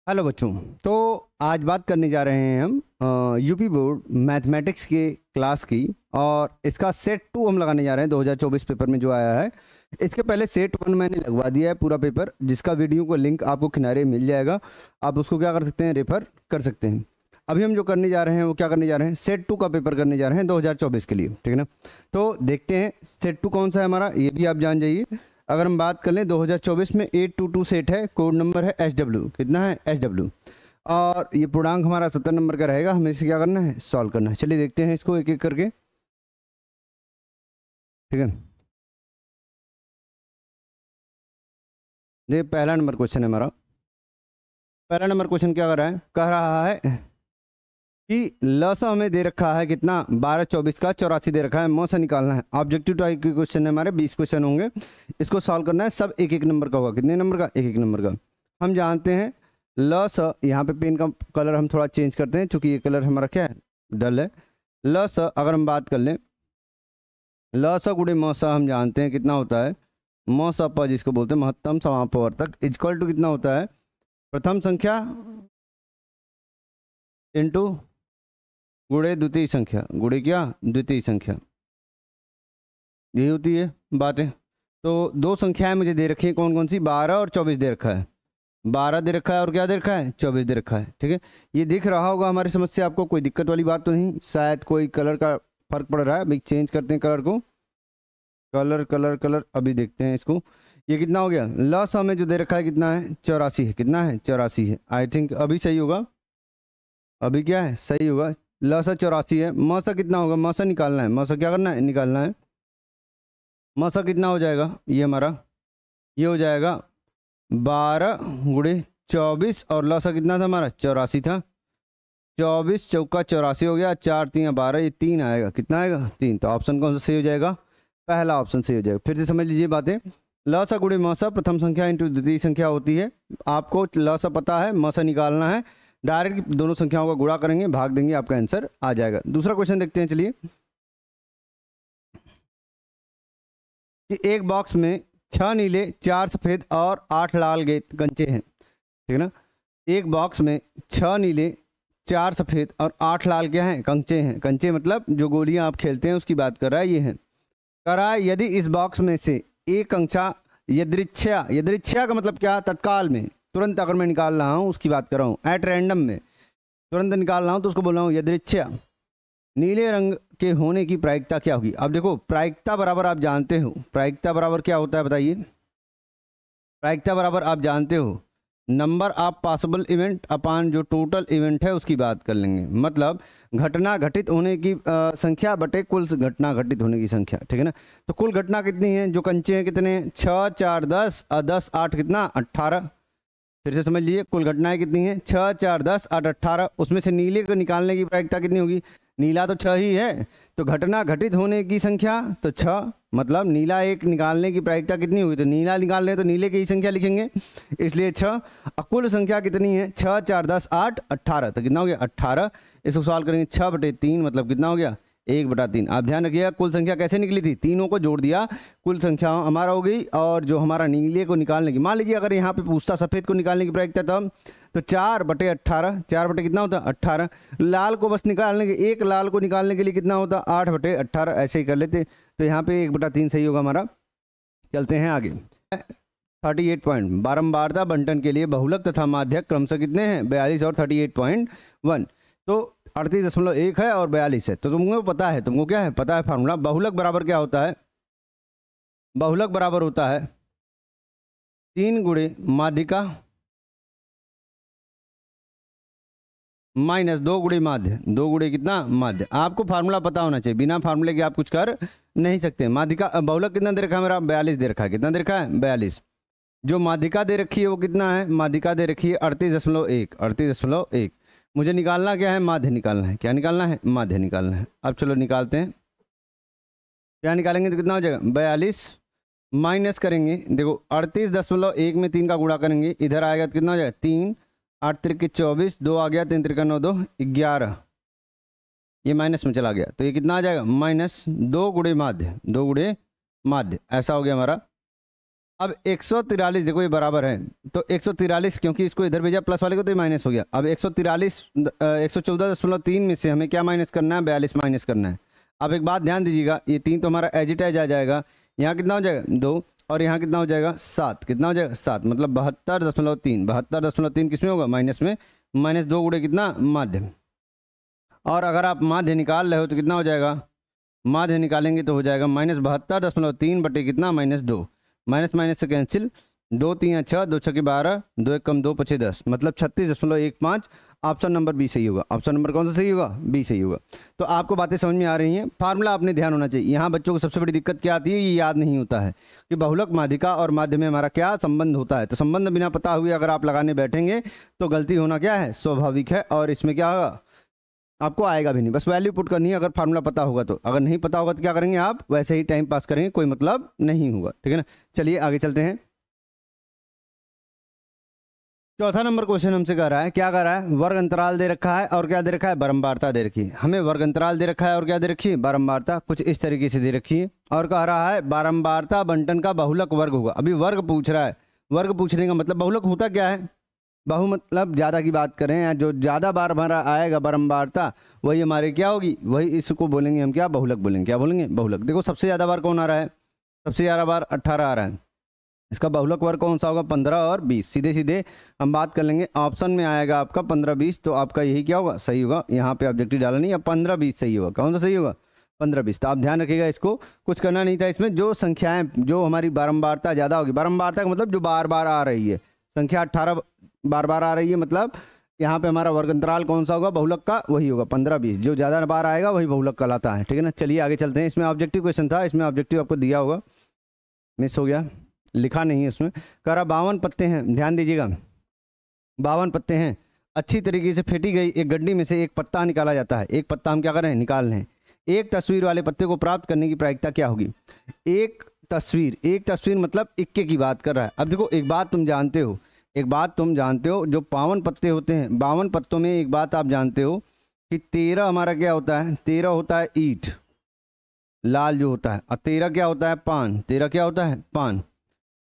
Hello बच्चों। तो आज बात करने जा रहे हैं हम यूपी बोर्ड मैथमेटिक्स के क्लास की, और इसका सेट 2 हम लगाने जा रहे हैं 2024 पेपर में जो आया है। इसके पहले सेट 1 मैंने लगवा दिया है पूरा पेपर, जिसका वीडियो को लिंक आपको किनारे मिल जाएगा। आप उसको क्या कर सकते हैं, रेफर कर सकते हैं। अभी हम जो करने जा रहे हैं वो क्या करने जा रहे हैं, सेट 2 का पेपर करने जा रहे हैं 2024 के लिए, ठीक है ना। तो देखते हैं सेट 2 कौन सा है हमारा, ये भी आप जान जाइए। अगर हम बात कर लें 2024 में 822 सेट है, कोड नंबर है SW, कितना है SW, और ये पूर्णांक हमारा 70 नंबर का रहेगा। हमें इसे क्या करना है, सॉल्व करना है। चलिए देखते हैं इसको एक एक करके, ठीक है। देखिए पहला नंबर क्वेश्चन है हमारा। पहला नंबर क्वेश्चन क्या कह रहा है कि लसा हमें दे रखा है कितना, 12 24 का 84 दे रखा है, मौसा निकालना है। ऑब्जेक्टिव टाइप के क्वेश्चन है हमारे, 20 क्वेश्चन होंगे। इसको सॉल्व करना है, सब एक एक नंबर का होगा। कितने नंबर का, एक एक नंबर का। हम जानते हैं लसा, यहाँ पे पेन का कलर हम थोड़ा चेंज करते हैं क्योंकि ये कलर हमारा क्या है, डल है। लसा अगर हम बात कर लें, लसा गुणे मौसा हम जानते हैं कितना होता है, मौसा पर जिसको बोलते हैं महत्तम समापवर्तक, इक्वल टू कितना होता है, प्रथम संख्या इंटू गुणे द्वितीय संख्या, गुणे क्या, द्वितीय संख्या। यही होती है बातें। तो दो संख्याएं मुझे दे रखी हैं, कौन कौन सी, 12 और 24 दे रखा है। 12 दे रखा है और क्या दे रखा है, 24 दे रखा है, ठीक है। ये दिख रहा होगा हमारी समझ से आपको, कोई दिक्कत वाली बात तो नहीं। शायद कोई कलर का फर्क पड़ रहा है, अभी चेंज करते हैं कलर को। कलर कलर कलर अभी देखते हैं इसको। ये कितना हो गया, लस हमें जो दे रखा है कितना है, 84 है। कितना है, 84 है। आई थिंक अभी सही होगा, अभी क्या है, सही होगा। लसा 84 है। मौसा कितना होगा, मौसा निकालना है। मौसा क्या करना है, निकालना है। मौसा कितना हो जाएगा, ये हमारा ये हो जाएगा 12 गुणे 24, और लसा कितना था हमारा, 84 था। 24 चौका 84 हो गया, 4 3 12, ये 3 आएगा। कितना आएगा, 3। तो ऑप्शन कौन सा सही हो जाएगा, पहला ऑप्शन सही हो जाएगा। फिर से समझ लीजिए बातें। लसा गुणे मौसा प्रथम संख्या इंटू द्वितीय संख्या होती है। आपको लसा पता है, मौसा निकालना है। डायरेक्ट दोनों संख्याओं का गुणा करेंगे, भाग देंगे, आपका आंसर आ जाएगा। दूसरा क्वेश्चन देखते हैं। चलिए कि एक बॉक्स में 6 नीले 4 सफ़ेद और 8 लाल कंचे हैं, ठीक है ना। एक बॉक्स में 6 नीले 4 सफ़ेद और 8 लाल क्या हैं, कंचे हैं। कंचे मतलब जो गोलियां आप खेलते हैं उसकी बात कर रहा है। ये है, कह रहा है यदि इस बॉक्स में से एक कंचा यदृच्छया, यदृच्छया का मतलब क्या, तत्काल में, तुरंत अगर मैं निकाल रहा हूँ उसकी बात कर रहा हूँ, एट रैंडम में तुरंत निकाल रहा हूँ तो उसको बोल रहा हूँ यदृच्छया, नीले रंग के होने की प्रायिकता क्या होगी। अब देखो प्रायिकता बराबर आप जानते हो, प्रायिकता बराबर क्या होता है बताइए। प्रायिकता बराबर आप जानते हो नंबर ऑफ पॉसिबल इवेंट अपान जो टोटल इवेंट है उसकी बात कर लेंगे। मतलब घटना घटित होने की संख्या बटे कुल घटना घटित होने की संख्या, ठीक है ना। तो कुल घटना कितनी है, जो कंचे हैं कितने, 6 4 10 और 10 8 कितना, 18। फिर से समझ लीजिए, कुल घटनाएं कितनी हैं, 6 4 10 8 18। उसमें से नीले को निकालने की प्रायिकता कितनी होगी, नीला तो 6 ही है, तो घटना घटित होने की संख्या तो 6, मतलब नीला एक निकालने की प्रायिकता कितनी हुई, तो नीला निकाल रहे हैं तो नीले की ही संख्या लिखेंगे, इसलिए 6। कुल संख्या कितनी है, 6 4 10 8 18, तो कितना हो गया 18। इसको सॉल्व करेंगे, 6 बटे 3 मतलब कितना हो गया, 1/3। आप ध्यान रखिएगा कुल संख्या कैसे निकली थी, तीनों को जोड़ दिया, कुल संख्या हमारा हो गई। और जो हमारा नीले को निकालने की, मान लीजिए अगर यहाँ पे पूछता सफ़ेद को निकालने की प्रायिकता तब, तो 4 बटे 18, 4 बटे कितना होता, 18। लाल को बस निकालने के, एक लाल को निकालने के लिए कितना होता, 8 बटे 18, ऐसे ही कर लेते। तो यहाँ पे 1/3 सही होगा हमारा। चलते हैं आगे। 38 पॉइंट, बारंबारता बंटन के लिए बहुलक तथा माध्यक क्रमशः कितने हैं, 42 और 38.1। तो 38.1 है और 42 है। तो तुमको पता है, तुमको क्या है पता है फार्मूला। बहुलक बराबर क्या होता है, बहुलक बराबर होता है 3 गुणे माध्यिका माइनस 2 गुणे माध्य, 2 गुणे कितना, माध्य। आपको फार्मूला पता होना चाहिए, बिना फार्मूले के आप कुछ कर नहीं सकते। माध्यिका बहुलक कितना दे रखा है मेरा, 42 दे रखा है। कितना दे रखा है, 42। जो माध्यिका दे रखी है वो कितना है, माध्यिका दे रखी है 38.1, 38.1। मुझे निकालना क्या है, माध्य निकालना है। क्या निकालना है, माध्य निकालना है। अब चलो निकालते हैं, क्या निकालेंगे तो कितना हो जाएगा, 42 माइनस करेंगे, देखो 38.1 में 3 का गुणा करेंगे, इधर आएगा तो कितना हो जाएगा, 3 8 त्रिक 24, 2 आ गया, 3 त्रिक 9 2 11, ये माइनस में चला गया, तो ये कितना आ जाएगा, -2 गुणे माध्य, 2 गुणे माध्य। ऐसा हो गया हमारा अब 143 देखो ये बराबर है, तो 143 क्योंकि इसको इधर भेजा प्लस वाले को तो ये माइनस हो गया। अब 143 114.3 में से हमें क्या माइनस करना है, 42 माइनस करना है। अब एक बात ध्यान दीजिएगा, ये 3 तो हमारा एज इट एज आ जाएगा, यहाँ कितना हो जाएगा 2 और यहाँ कितना हो जाएगा 7, कितना हो जाएगा 7, मतलब 72.3, 72.3 किस में होगा, माइनस में, -2 गुणे कितना, माध्य। और अगर आप माध्य निकाल रहे हो तो कितना हो जाएगा, माध्य निकालेंगे तो हो जाएगा -72.3 बटे कितना, -2, माइनस माइनस से कैंसिल, 2 3 6, 2 6 12, 2 1 कम 2 5 10, मतलब 36.15। ऑप्शन नंबर बी सही होगा। ऑप्शन नंबर कौन सा सही होगा, बी सही होगा। तो आपको बातें समझ में आ रही हैं। फार्मूला आपने ध्यान होना चाहिए। यहाँ बच्चों को सबसे बड़ी दिक्कत क्या आती है, ये याद नहीं होता है कि बहुलक माध्यिका और माध्य में हमारा क्या संबंध होता है। तो संबंध बिना पता हुए अगर आप लगाने बैठेंगे तो गलती होना क्या है, स्वाभाविक है। और इसमें क्या होगा, आपको आएगा भी नहीं, बस वैल्यू पुट करनी है अगर फार्मूला पता होगा तो। अगर नहीं पता होगा तो क्या करेंगे आप, वैसे ही टाइम पास करेंगे, कोई मतलब नहीं होगा, ठीक है ना। चलिए आगे चलते हैं। चौथा नंबर क्वेश्चन हमसे कह रहा है, क्या कह रहा है, वर्ग अंतराल दे रखा है और क्या दे रखा है, बारंबारता दे रखी है। हमें वर्ग अंतराल दे रखा है और क्या दे रखी है, बारंबारता कुछ इस तरीके से दे रखी है। और कह रहा है बारंबारता बंटन का बहुलक वर्ग होगा। अभी वर्ग पूछ रहा है, वर्ग पूछने का मतलब बहुलक होता क्या है, बहु मतलब ज़्यादा की बात करें या जो ज़्यादा बार हमारा आएगा बारंबारता, वही हमारे क्या होगी, वही इसको बोलेंगे हम क्या, बहुलक बोलेंगे। क्या बोलेंगे, बहुलक। देखो सबसे ज़्यादा बार कौन आ रहा है, सबसे ज़्यादा बार 18 आ रहा है। इसका बहुलक वर्ग कौन सा होगा, 15 और 20। सीधे सीधे हम बात कर लेंगे, ऑप्शन में आएगा आपका 15 20, तो आपका यही क्या होगा, सही होगा। यहाँ पे ऑब्जेक्टिव डाला नहीं, अब 15 20 सही होगा। कौन सा सही होगा, 15 20। तो आप ध्यान रखिएगा, इसको कुछ करना नहीं था। इसमें जो संख्याएं जो हमारी बारंबारता ज़्यादा होगी, बारंबारता का मतलब जो बार बार आ रही है, संख्या 18 बार बार आ रही है, मतलब यहाँ पे हमारा वर्ग अंतराल कौन सा होगा, बहुलक का, वही होगा 15 20। जो ज़्यादा बार आएगा वही बहुलक कहलाता है, ठीक है ना। चलिए आगे चलते हैं। इसमें ऑब्जेक्टिव क्वेश्चन था, इसमें ऑब्जेक्टिव आपको दिया होगा, मिस हो गया, लिखा नहीं है इसमें। कह रहा 52 पत्ते हैं, ध्यान दीजिएगा, 52 पत्ते हैं। अच्छी तरीके से फेंटी गई एक गड्डी में से एक पत्ता निकाला जाता है। एक पत्ता हम क्या कर रहे हैं, निकाल रहे हैं। एक तस्वीर वाले पत्ते को प्राप्त करने की प्रायिकता क्या होगी। एक तस्वीर मतलब इक्के की बात कर रहा है। अब देखो एक बात तुम जानते हो, जो 52 पत्ते होते हैं, 52 पत्तों में एक बात आप जानते हो कि 13 हमारा क्या होता है, 13 होता है ईंट, लाल जो होता है, और 13 क्या होता है, पान। 13 क्या होता है, पान।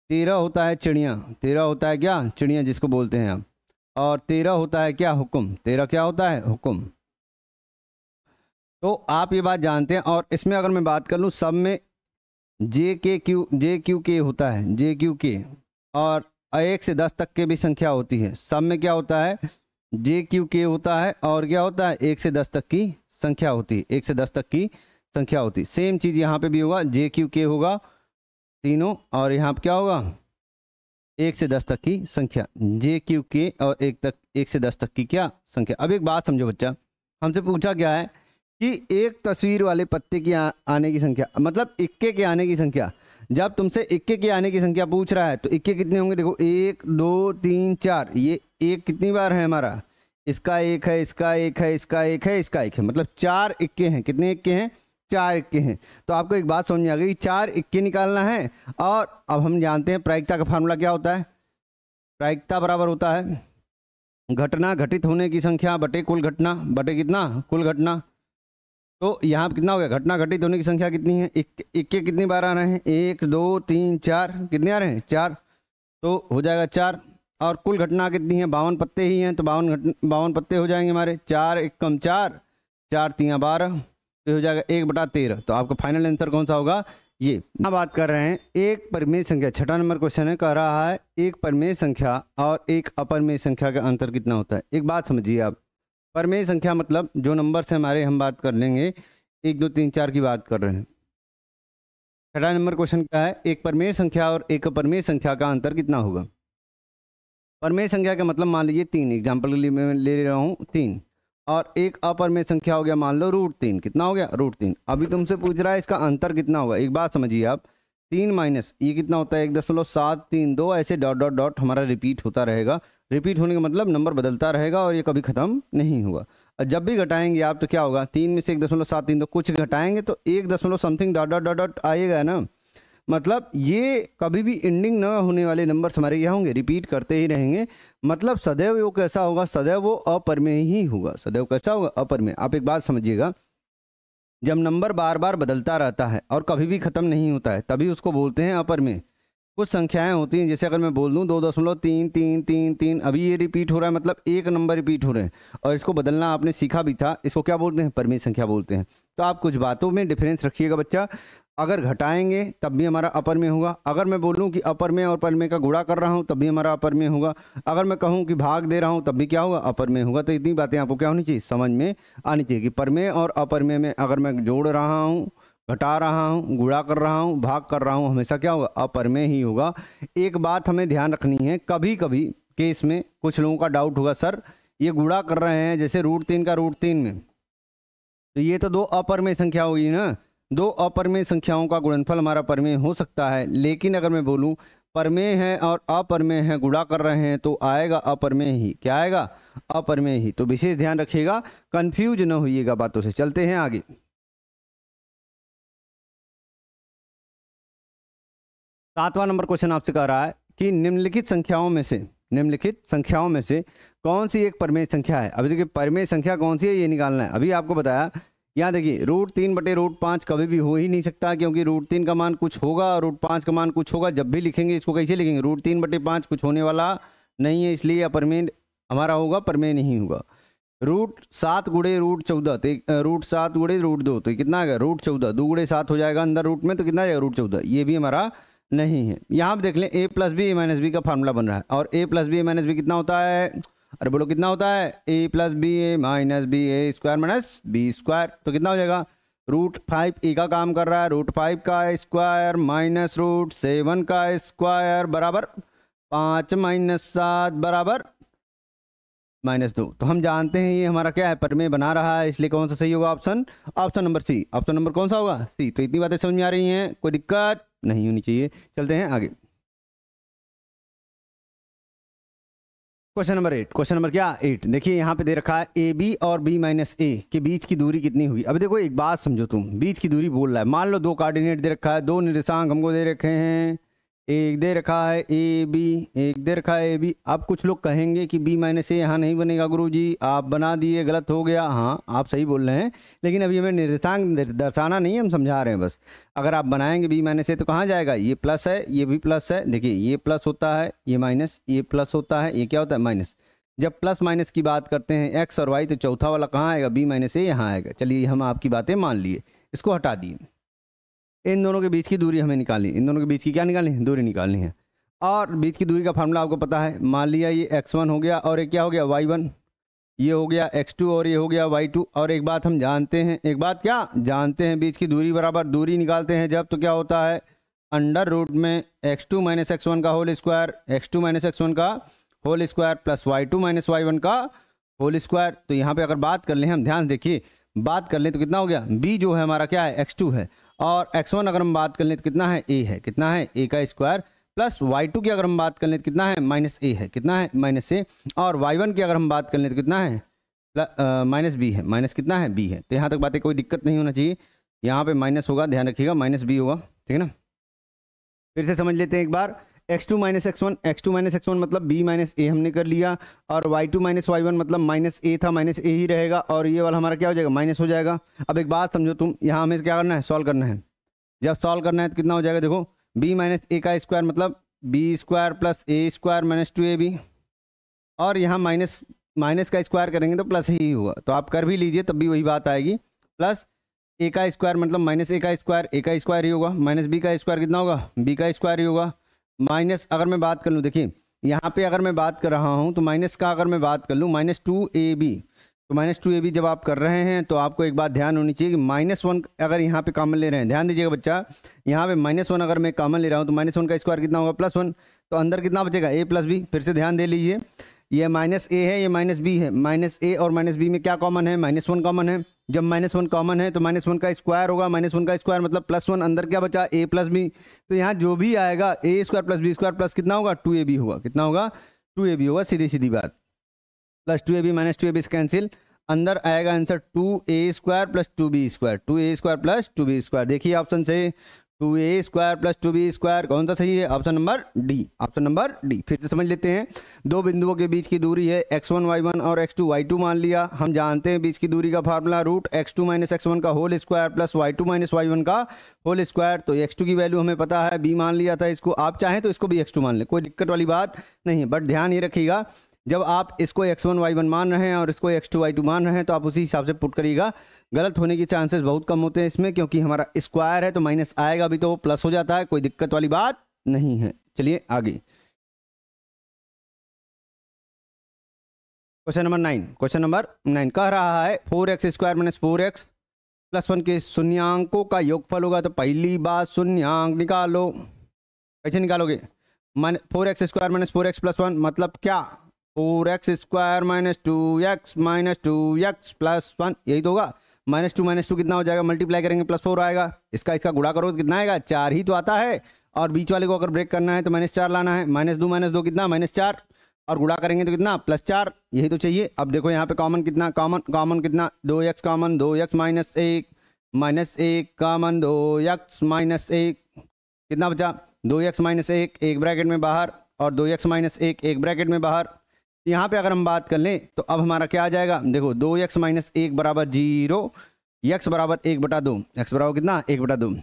13 होता है चिड़िया, 13 होता है क्या, चिड़िया जिसको बोलते हैं आप। और 13 होता है क्या, हुक्म। 13 क्या होता है, हुक्म। तो आप ये बात जानते हैं। और इसमें अगर मैं बात कर लूँ, सब में जे क्यू के होता है, जे क्यू के, और 1 से 10 तक के भी संख्या होती है। सब में क्या होता है, जे क्यू के होता है, और क्या होता है, 1 से 10 तक की संख्या होती है, 1 से 10 तक की संख्या होती है। सेम चीज़ यहाँ पे भी होगा, जे क्यू के होगा तीनों, और यहाँ पे क्या होगा, 1 से 10 तक की संख्या, जे क्यू के और 1 से 10 तक की क्या संख्या। अब एक बात समझो बच्चा, हमसे पूछा क्या है कि एक तस्वीर वाले पत्ते की आने की संख्या, मतलब इक्के के आने की संख्या। जब तुमसे इक्के के आने की संख्या पूछ रहा है तो इक्के कितने होंगे, देखो 1 2 3 4, ये एक कितनी बार है हमारा, इसका एक है, इसका एक है, इसका एक है, इसका एक है, मतलब 4 इक्के हैं। कितने इक्के हैं, 4 इक्के हैं। तो आपको एक बात समझ में आ गई, 4 इक्के निकालना है। और अब हम जानते हैं प्रायिकता का फार्मूला क्या होता है, प्रायिकता बराबर होता है घटना घटित होने की संख्या बटे कुल घटना, बटे कितना, कुल घटना। तो यहाँ कितना हो गया, घटना घटित होने की संख्या कितनी है, इक्के कितनी बार आ रहे हैं, 1 2 3 4, कितने आ रहे हैं, 4, तो हो जाएगा 4। और कुल घटना कितनी है, 52 पत्ते ही हैं, तो 52 पत्ते हो जाएंगे हमारे, 4 1 कम 4, 4 3 12, तो हो जाएगा 1/13। तो आपका फाइनल आंसर कौन सा होगा, ये। अब बात कर रहे हैं एक परिमेय संख्या, छठा नंबर क्वेश्चन है, कह रहा है एक परिमेय संख्या और एक अपरिमेय संख्या का अंतर कितना होता है। एक बात समझिए आप, परिमेय संख्या मतलब जो नंबर से हमारे, हम बात कर लेंगे 1 2 3 4 की बात कर रहे हैं। छठा नंबर क्वेश्चन क्या है, एक परिमेय संख्या और एक अपरिमेय संख्या का अंतर कितना होगा। परिमेय संख्या का मतलब मान लीजिए 3, एग्जाम्पल के लिए मैं ले रहा हूँ 3, और एक अपरिमेय संख्या हो गया मान लो √3, कितना हो गया, √3। अभी तुमसे पूछ रहा है इसका अंतर कितना होगा। एक बात समझिए आप, 3 माइनस ये कितना होता है, 1.732, ऐसे डॉट डॉट डॉट हमारा रिपीट होता रहेगा। रिपीट होने का मतलब नंबर बदलता रहेगा और ये कभी ख़त्म नहीं होगा। और जब भी घटाएंगे आप तो क्या होगा, 3 में से 1.732 कुछ घटाएंगे तो 1 something dot dot dot dot आएगा ना। मतलब ये कभी भी एंडिंग न होने वाले नंबर्स हमारे यहाँ होंगे, रिपीट करते ही रहेंगे। मतलब सदैव वो कैसा होगा, सदैव वो अपरिमेय ही होगा। सदैव कैसा होगा, अपरिमेय। आप एक बात समझिएगा, जब नंबर बार बार बदलता रहता है और कभी भी ख़त्म नहीं होता है, तभी उसको बोलते हैं अपरिमेय। कुछ संख्याएं होती हैं, जैसे अगर मैं बोल दूं 2.33333, अभी ये रिपीट हो रहा है, मतलब एक नंबर रिपीट हो रहे हैं, और इसको बदलना आपने सीखा भी था। इसको क्या बोलते हैं? परिमेय संख्या बोलते हैं। तो आप कुछ बातों में डिफरेंस रखिएगा बच्चा। अगर घटाएंगे तब भी हमारा अपर में होगा। अगर मैं बोलूं कि अपर में और पर में का गुणा कर रहा हूं तब भी हमारा अपर में होगा। अगर मैं कहूं कि भाग दे रहा हूं तब भी क्या होगा? अपर में होगा। तो इतनी बातें आपको क्या होनी चाहिए? समझ में आनी चाहिए कि पर में और अपर में अगर मैं जोड़ रहा हूं, घटा रहा हूं, गुणा कर रहा हूं, भाग कर रहा हूं, हमेशा क्या होगा? अपर में ही होगा। एक बात हमें ध्यान रखनी है, कभी कभी केस में कुछ लोगों का डाउट होगा, सर ये गुणा कर रहे हैं जैसे √3 का √3 में, तो ये तो दो अपरमेय संख्या होगी ना। दो अपरमेय संख्याओं का गुणनफल हमारा परमेय हो सकता है, लेकिन अगर मैं बोलूं परमेय है और अपरमेय है, गुणा कर रहे हैं, तो आएगा अपरमेय ही। क्या आएगा? अपरमेय ही। तो विशेष ध्यान रखिएगा, कंफ्यूज न होइएगा बातों से। चलते हैं आगे। 7वां नंबर क्वेश्चन आपसे कह रहा है कि निम्नलिखित संख्याओं में से कौन सी एक परमेय संख्या है। अभी देखिए परमेय संख्या कौन सी है ये निकालना है। अभी आपको बताया, यहाँ देखिए √3/√5 कभी भी हो ही नहीं सकता, क्योंकि √3 का मान कुछ होगा और √5 का मान कुछ होगा। जब भी लिखेंगे इसको कैसे लिखेंगे? √3/5 कुछ होने वाला नहीं है, इसलिए अपरमेय हमारा होगा, परमेय नहीं होगा। √7 गुणे √14, तो √7 गुणे √2, तो कितना आएगा? √14। 2 गुणे 7 हो जाएगा अंदर रूट में, तो कितना आएगा? √14। ये भी हमारा नहीं है। यहाँ पे देख लें a + b a - b का फार्मूला बन रहा है, और a + b a - b कितना होता है? अरे बोलो कितना होता है? a + b a - b a² - b²। तो कितना हो जाएगा? √5 a का काम कर रहा है, √5 का स्क्वायर माइनस √7 का स्क्वायर बराबर 5 - 7 बराबर -2। तो हम जानते हैं ये हमारा क्या है? परमेय बना रहा है, इसलिए कौन सा सही होगा? Option number C. Option number कौन सा होगा? सी। तो इतनी बातें समझ में आ रही हैं, कोई दिक्कत नहीं होनी चाहिए। चलते हैं आगे। Question number 8। क्वेश्चन नंबर क्या? 8। देखिए यहाँ पे दे रखा है ए बी और b - a के बीच की दूरी कितनी हुई। अभी देखो एक बात समझो, तुम बीच की दूरी बोल रहा है, मान लो दो कोऑर्डिनेट दे रखा है, दो निर्देशांक हमको दे रखे हैं, एक दे रखा है ए बी, एक दे रखा है ए बी। अब कुछ लोग कहेंगे कि b - a यहाँ नहीं बनेगा गुरुजी, आप बना दिए, गलत हो गया। हाँ आप सही बोल रहे हैं, लेकिन अभी हमें निर्देशांक दर्शाना नहीं है, हम समझा रहे हैं बस। अगर आप बनाएंगे b - a तो कहाँ जाएगा? ये प्लस है, ये भी प्लस है। देखिए ये प्लस होता है, ये माइनस, ये प्लस होता है, ये क्या होता है? माइनस। जब प्लस माइनस की बात करते हैं एक्स और वाई, तो चौथा वाला कहाँ आएगा? b - a यहाँ आएगा। चलिए हम आपकी बातें मान लिए, इसको हटा दिए। इन दोनों के बीच की दूरी हमें निकालनी, इन दोनों के बीच की क्या निकालनी है? दूरी निकालनी है। और बीच की दूरी का फार्मूला आपको पता है। मान लिया ये x1 हो गया और एक क्या हो गया? y1, ये हो गया x2 और ये हो गया y2। और एक बात हम जानते हैं, एक बात क्या जानते हैं? बीच की दूरी बराबर दूरी निकालते हैं जब, तो क्या होता है? अंडर रूट में x2 - x1 का होल स्क्वायर, x2 - x1 का whole square plus y2 - y1 का होल स्क्वायर। तो यहाँ पे अगर बात कर लें, हम ध्यान देखिए, बात कर लें तो कितना हो गया? b जो है हमारा क्या है? x2 है, और x1 अगर हम बात कर लें तो कितना है? a है। कितना है? a का स्क्वायर प्लस y2 की अगर हम बात कर लें तो कितना है? -a है। कितना है? -a। और y1 की अगर हम बात कर लें तो कितना है? -b है। माइनस कितना है? b है। तो यहाँ तक बातें कोई दिक्कत नहीं होना चाहिए। यहाँ पे माइनस होगा, ध्यान रखिएगा, -b होगा, ठीक है ना। फिर से समझ लेते हैं एक बार। x2 - x1, x2 - x1 मतलब b - a हमने कर लिया, और y2 - y1 मतलब -a था, -a ही रहेगा, और ये वाला हमारा क्या हो जाएगा? माइनस हो जाएगा। अब एक बात समझो तुम, यहाँ हमें क्या करना है? सॉल्व करना है। जब सॉल्व करना है तो कितना हो जाएगा? देखो b - a का स्क्वायर मतलब b² प्लस a² - 2ab, और यहाँ माइनस का स्क्वायर करेंगे तो प्लस ही होगा। तो आप कर भी लीजिए तब भी वही बात आएगी। प्लस a का स्क्वायर मतलब -a का स्क्वायर ही होगा, माइनस b का स्क्वायर कितना होगा? b का स्क्वायर ही होगा। माइनस अगर मैं बात कर लूँ, देखिए यहाँ पे अगर मैं बात कर रहा हूँ तो माइनस का अगर मैं बात कर लूँ -2ab, तो -2ab जब आप कर रहे हैं तो आपको एक बात ध्यान होनी चाहिए कि -1 अगर यहाँ पे कॉमन ले रहे हैं, ध्यान दीजिएगा बच्चा, यहाँ पे -1 अगर मैं कॉमन ले रहा हूँ तो -1 का स्क्वायर कितना होगा? +1। तो अंदर कितना बचेगा? a + b। फिर से ध्यान दे लीजिए, ये -a है, ये -b है, -a और -b में क्या कॉमन है? -1 कॉमन है। जब -1 कॉमन है तो -1 का स्क्वायर होगा, -1 का स्क्वायर मतलब +1, अंदर क्या बचा? a + b। तो यहाँ जो भी आएगा a² + b² प्लस कितना होगा? 2ab होगा। कितना होगा? 2ab होगा, सीधी सीधी बात। प्लस 2ab - 2ab से कैंसिल, अंदर आएगा answer 2a² + 2b², 2a² + 2b²। देखिए ऑप्शन से 2a² प्लस 2b², कौन सा सही है? Option number D, option number D. फिर से समझ लेते हैं, दो बिंदुओं के बीच की दूरी है x1 y1 और x2 y2 मान लिया। हम जानते हैं बीच की दूरी का formula root x2 minus x1 का whole square plus y2 minus y1 का होल स्क्वायर। तो x2 की वैल्यू हमें पता है, b मान लिया था इसको, आप चाहें तो इसको भी x2 मान लें, कोई दिक्कत वाली बात नहीं है। बट ध्यान ये रखिएगा, जब आप इसको x1 y1 मान रहे हैं और इसको x2 y2 मान रहे हैं तो आप उसी हिसाब से पुट करिएगा। गलत होने की चांसेस बहुत कम होते हैं इसमें, क्योंकि हमारा स्क्वायर है तो माइनस आएगा भी तो वो प्लस हो जाता है, कोई दिक्कत वाली बात नहीं है। चलिए आगे, क्वेश्चन नंबर 9। क्वेश्चन नंबर 9 कह रहा है 4x² माइनस 4x प्लस 1 के शून्यांकों का योगफल होगा। तो पहली बात शून्यांक निकालो। कैसे निकालोगे? 4x² माइनस 4x प्लस 1 मतलब क्या? 4x² माइनस 2x प्लस 1, यही तो होगा। माइनस टू कितना हो जाएगा? मल्टीप्लाई करेंगे प्लस 4 आएगा। इसका गुणा करो तो कितना आएगा? 4 ही तो आता है। और बीच वाले को अगर ब्रेक करना है तो -4 लाना है। -2 कितना? -4, और गुणा करेंगे तो कितना? +4, यही तो चाहिए। अब देखो यहाँ पे कॉमन कितना? कॉमन कितना? 2x common, 2x minus 1 common, 2x minus 1 कितना बचा? 2x माइनस 1 एक ब्रैकेट में बाहर और 2x माइनस 1 एक ब्रैकेट में बाहर। यहाँ पे अगर हम बात कर लें तो अब हमारा क्या आ जाएगा? देखो 2x माइनस 1 बराबर 0, x बराबर 1/2, x बराबर कितना? 1/2।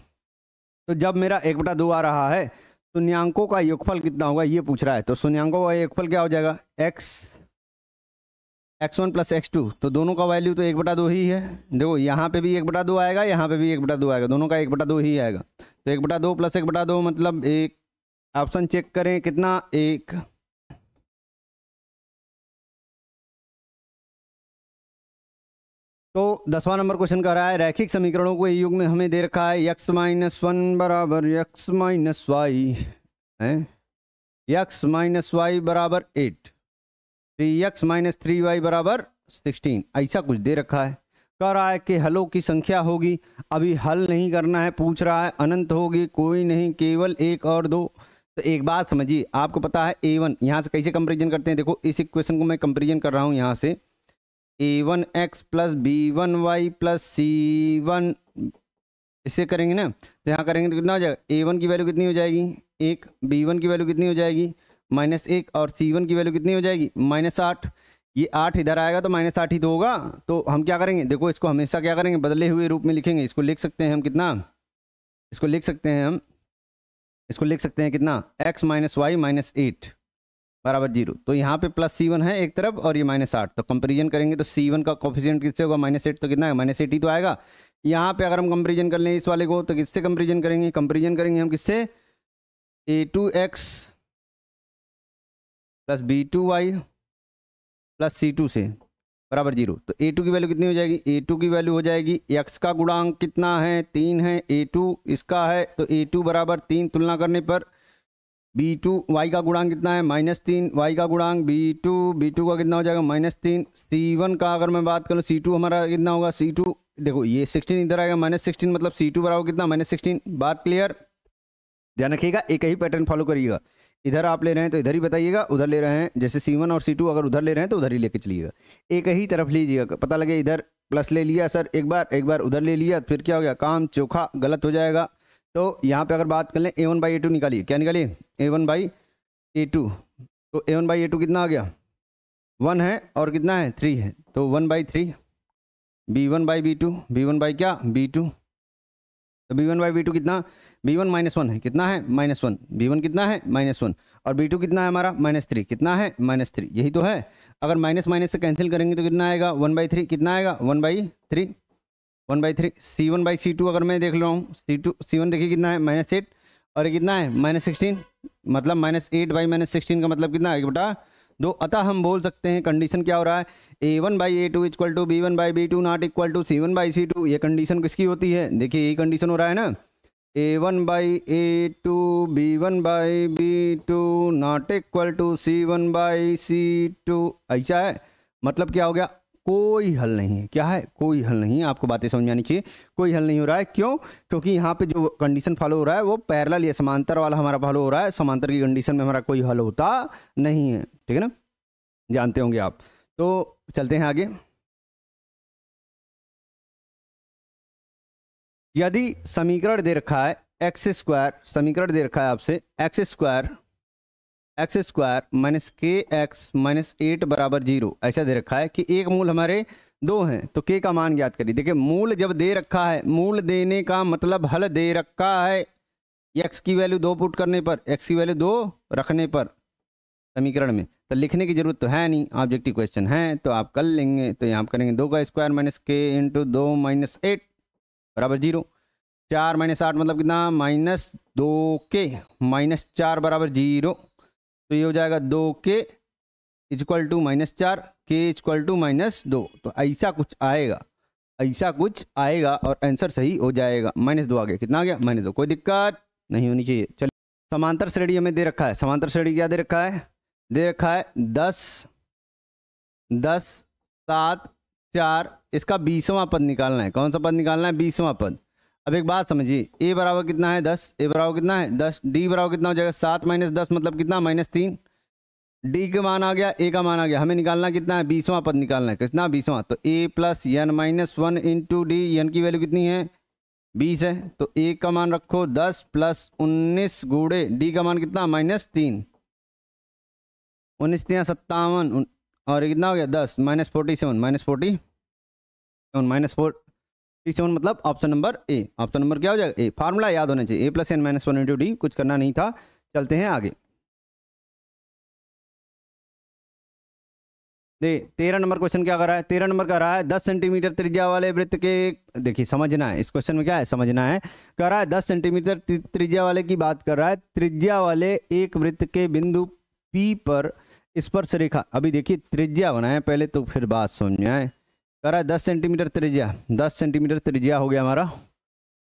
तो जब मेरा 1/2 आ रहा है, शून्यांकों का योगफल कितना होगा ये पूछ रहा है। तो शून्यांकों का योगफल क्या हो जाएगा? x1 प्लस x2, तो दोनों का वैल्यू तो 1/2 ही है। देखो यहाँ पे भी 1/2 आएगा, यहाँ पे भी 1/2 आएगा, दोनों का 1/2 ही आएगा। तो 1/2 प्लस 1/2 मतलब 1। ऑप्शन चेक करें कितना? 1। तो 10वां नंबर क्वेश्चन कह रहा है रैखिक समीकरणों को युग में हमें दे रखा है x माइनस 1 बराबर x माइनस वाई है, x माइनस वाई बराबर 8, 3x माइनस 3y बराबर 16, ऐसा कुछ दे रखा है। कह रहा है कि हलों की संख्या होगी, अभी हल नहीं करना है, पूछ रहा है अनंत होगी, कोई नहीं, केवल 1 और 2। तो एक बात समझिए, आपको पता है a1 यहाँ से कैसे कंपेरिजन करते हैं। देखो इस इक्वेशन को मैं कंपेरिजन कर रहा हूँ यहाँ से, a1x plus b1y plus c1, इससे करेंगे ना तो यहाँ करेंगे तो कितना हो जाएगा? a1 की वैल्यू कितनी हो जाएगी? 1, b1 की वैल्यू कितनी हो जाएगी? -1, और c1 की वैल्यू कितनी हो जाएगी? -8। ये 8 इधर आएगा तो -8 ही तो होगा। तो हम क्या करेंगे? देखो इसको हमेशा क्या करेंगे? बदले हुए रूप में लिखेंगे। इसको लिख सकते हैं हम कितना? इसको लिख सकते हैं कितना? x माइनस वाई माइनस 8 बराबर 0। तो यहाँ पे प्लस c1 है एक तरफ और ये -8, तो कंपेरिजन करेंगे तो c1 का कोफिशिएंट किससे होगा? -8, तो कितना है? -8 ही तो आएगा। यहाँ पे अगर हम कंपेरिजन कर लें इस वाले को तो किससे कंपेरिजन करेंगे? कंपेरिजन करेंगे हम किससे? a2x plus b2y plus c2 से बराबर 0। तो a2 की वैल्यू कितनी हो जाएगी? a2 की वैल्यू हो जाएगी, x का गुणांक कितना है? 3 है, a2 इसका है तो a2 बराबर 3, तुलना करने पर b2 y का गुणांक कितना है? -3, y का गुणांक b2 का कितना हो जाएगा? -3। c1 का अगर मैं बात करूँ, c2 हमारा कितना होगा? c2 देखो ये 16 इधर आएगा, -16 मतलब c2 बराबर कितना? -16। बात क्लियर? ध्यान रखिएगा, एक ही पैटर्न फॉलो करिएगा। इधर आप ले रहे हैं तो इधर ही बताइएगा, उधर ले रहे हैं जैसे c1 और c2 अगर उधर ले रहे हैं तो उधर ही लेके चलिएगा। एक ही तरफ लीजिएगा, पता लगे इधर प्लस ले लिया सर एक बार उधर ले लिया, फिर क्या हो गया? काम चोखा गलत हो जाएगा। तो यहाँ पे अगर बात कर लें a1/a2 निकालिए, क्या निकालिए? a1/a2, तो a1/a2 कितना आ गया? 1 है और कितना है? 3 है, तो 1/3। b1/b2 क्या? b2, तो b1/b2 कितना? b1 -1 है, कितना है? -1। b1 कितना है? -1, और b2 कितना है हमारा? -3, कितना है? -3, यही तो है। अगर माइनस माइनस से कैंसिल करेंगे तो कितना आएगा? 1/3, कितना आएगा? 1/3। c1/c2 अगर मैं देख रहा हूँ, c1 देखिए कितना है? -8, और ये कितना है? -16, मतलब -8/-16 का मतलब कितना? 1/2। अतः हम बोल सकते हैं कंडीशन क्या हो रहा है? a1/a2 equal to b1/b2 not equal to c1/c2। ये कंडीशन किसकी होती है? देखिए यही कंडीशन हो रहा है ना, a1/a2 b1/b2 not equal to c1/c2, ऐसा है। मतलब क्या हो गया? कोई हल नहीं है। क्या है? कोई हल नहीं है। आपको बातें समझ में आनी चाहिए, कोई हल नहीं हो रहा है। क्यों? क्योंकि यहाँ पे जो कंडीशन फॉलो हो रहा है वो पैरेलल या समांतर वाला हमारा फॉलो हो रहा है। समांतर की कंडीशन में हमारा कोई हल होता नहीं है, ठीक है ना, जानते होंगे आप। तो चलते हैं आगे। यदि समीकरण दे रखा है एक्स स्क्वायर, समीकरण दे रखा है आपसे एक्स स्क्वायर माइनस के एक्स माइनस 8 बराबर 0, ऐसा दे रखा है कि एक मूल हमारे 2 हैं, तो के का मान ज्ञात करिए। देखिए मूल जब दे रखा है, मूल देने का मतलब हल दे रखा है, एक्स की वैल्यू 2 पुट करने पर, एक्स की वैल्यू 2 रखने पर समीकरण में, तो लिखने की जरूरत तो है नहीं, ऑब्जेक्टिव क्वेश्चन है तो आप कर लेंगे। तो यहाँ करेंगे 2 का स्क्वायर माइनस के इंटू 2 माइनस 8 बराबर 0, 4 माइनस 8 मतलब कितना, माइनस 2 के माइनस 4 बराबर 0, तो ये हो जाएगा 2 के इक्वल टू माइनस 4, के इक्वल टू माइनस 2। तो ऐसा कुछ आएगा और आंसर सही हो जाएगा। माइनस 2 आ गया, कितना आ गया, माइनस 2, कोई दिक्कत नहीं होनी चाहिए। चलिए समांतर श्रेणी हमें दे रखा है, समांतर श्रेणी क्या दे रखा है, 10 7 4, इसका 20वां पद निकालना है। कौन सा पद निकालना है, 20वां पद। अब एक बात समझिए, ए बराबर कितना है 10, ए बराबर कितना है 10, डी बराबर कितना हो जाएगा 7 माइनस 10 मतलब कितना, माइनस 3, डी का मान आ गया, ए का मान आ गया, हमें निकालना कितना है, 20वां पद निकालना है। कितना, 20वां, तो a plus n minus 1 into d, n की वैल्यू कितनी है 20 है, तो ए का मान रखो 10 प्लस 19 गुड़े डी का मान कितना, माइनस 3, 19 3 57, और कितना हो गया 10 माइनस 47, माइनस 47 मतलब option number a. Option number क्या हो जाएगा, ए। फार्मूला याद होना चाहिए, a plus n minus 1 into d, कुछ करना नहीं था। चलते हैं आगे। 13 नंबर क्वेश्चन क्या कर रहा है, 13 नंबर का रहा है 10 सेंटीमीटर त्रिज्या वाले वृत्त के, देखिए समझना है इस क्वेश्चन में क्या है, समझना है। कह रहा है 10 सेंटीमीटर त्रिज्या वाले की बात कर रहा है, त्रिज्या वाले एक वृत्त के बिंदु P पर स्पर्श रेखा, अभी देखिए त्रिज्या बनाए पहले तो फिर बात समझ में आए। कह रहा है 10 सेंटीमीटर त्रिज्या, 10 सेंटीमीटर त्रिज्या हो गया हमारा,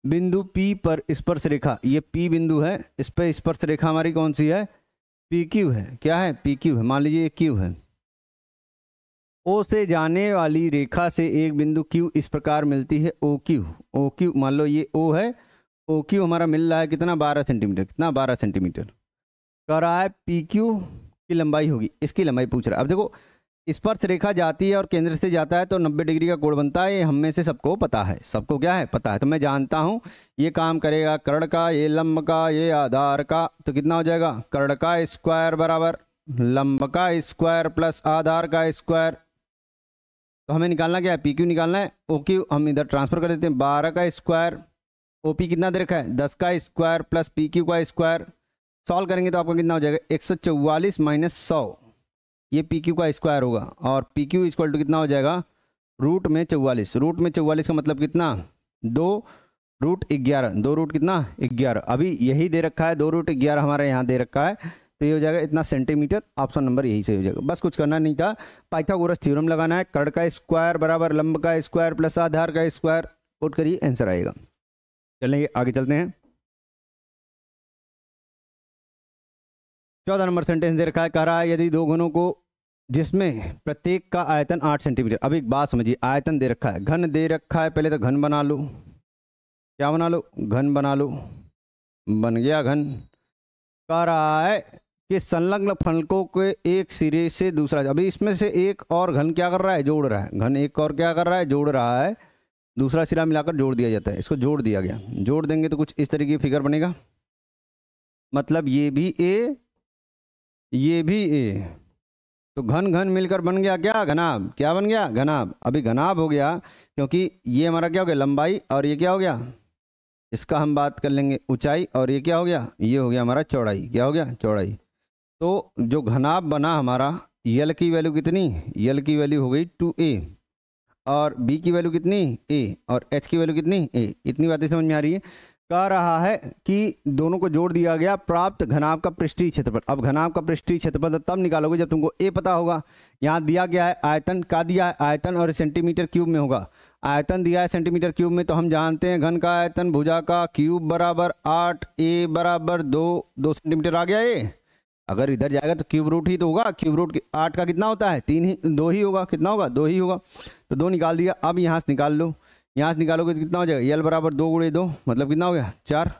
बिंदु P पर स्पर्श रेखा, ये P बिंदु है, इस पर स्पर्श रेखा हमारी कौन सी है, PQ है। क्या है, PQ है, मान लीजिए ये Q है। O से जाने वाली रेखा से एक बिंदु Q इस प्रकार मिलती है OQ, मान लो ये O है, OQ हमारा मिल रहा है कितना, 12 सेंटीमीटर, कितना 12 सेंटीमीटर। कह रहा है PQ की लंबाई होगी, इसकी लंबाई पूछ रहा है। अब देखो स्पर्श रेखा जाती है और केंद्र से जाता है तो 90 डिग्री का कोण बनता है, ये हम में से सबको पता है, सबको क्या है पता है। तो मैं जानता हूँ ये काम करेगा कर्ण का, ये लंब का, ये आधार का, तो कितना हो जाएगा, कर्ण का स्क्वायर बराबर लंब का स्क्वायर प्लस आधार का स्क्वायर। तो हमें निकालना क्या है, PQ निकालना है, OQ हम इधर ट्रांसफर कर देते हैं, 12 का स्क्वायर, OP कितना दे रखा है 10 का स्क्वायर प्लस PQ का स्क्वायर। सॉल्व करेंगे तो आपका कितना हो जाएगा 144 माइनस 100, ये PQ का स्क्वायर होगा, और PQ इक्वल टू कितना हो जाएगा, रूट में 44, रूट में 44 का मतलब कितना, 2 रूट 11, 2 रूट कितना 11, अभी यही दे रखा है 2 रूट 11 हमारे यहाँ दे रखा है, तो ये हो जाएगा इतना सेंटीमीटर। ऑप्शन नंबर यही से हो जाएगा, बस कुछ करना नहीं था। पाइथागोरस थ्योरम लगाना है, कर्ण का स्क्वायर बराबर लंब का स्क्वायर प्लस आधार का स्क्वायर, पुट करिए आंसर आएगा। चलेंगे आगे चलते हैं। 14 नंबर सेंटेंस दे रखा है, कह रहा है यदि 2 घनों को जिसमें प्रत्येक का आयतन 8 सेंटीमीटर, अब एक बात समझिए, आयतन दे रखा है, घन दे रखा है, पहले तो घन बना लो, क्या बना लो, घन बना लो, बन गया घन। कह रहा है कि संलग्न फलकों के एक सिरे से दूसरा, अभी इसमें से एक और घन क्या कर रहा है, जोड़ रहा है, घन एक और क्या कर रहा है, जोड़ रहा है, दूसरा सिरा मिलाकर जोड़ दिया जाता है, इसको जोड़ दिया गया, जोड़ देंगे तो कुछ इस तरीके की फिगर बनेगा, मतलब ये भी A ये भी A, तो घन घन मिलकर बन गया क्या, घनाभ। क्या बन गया, घनाभ। अभी घनाभ हो गया क्योंकि ये हमारा क्या हो गया, लंबाई, और ये क्या हो गया, इसका हम बात कर लेंगे ऊंचाई, और ये क्या हो गया, ये हो गया हमारा चौड़ाई, क्या हो गया, चौड़ाई। तो जो घनाभ बना हमारा, यल की वैल्यू कितनी, यल की वैल्यू हो गई 2A, और B की वैल्यू कितनी A, और H की वैल्यू कितनी A। इतनी बातें समझ में आ रही है। कह रहा है कि दोनों को जोड़ दिया गया, प्राप्त घनाभ का पृष्ठीय क्षेत्रफल। अब घनाभ का पृष्ठीय क्षेत्रफल तब निकालोगे जब तुमको A पता होगा। यहाँ दिया गया है आयतन, का दिया है आयतन, और सेंटीमीटर क्यूब में होगा। आयतन दिया है सेंटीमीटर क्यूब में, तो हम जानते हैं घन का आयतन भुजा का क्यूब बराबर 8, A बराबर 2 सेंटीमीटर आ गया A। अगर इधर जाएगा तो क्यूब रूट ही तो होगा, क्यूब रूट 8 का कितना होता है 2 ही होगा, कितना होगा 2 ही होगा, तो 2 निकाल दिया। अब यहाँ से निकाल लो, यहाँ से निकालोगे तो कितना हो जाएगा, L बराबर 2 गुणे 2 मतलब कितना हो गया 4,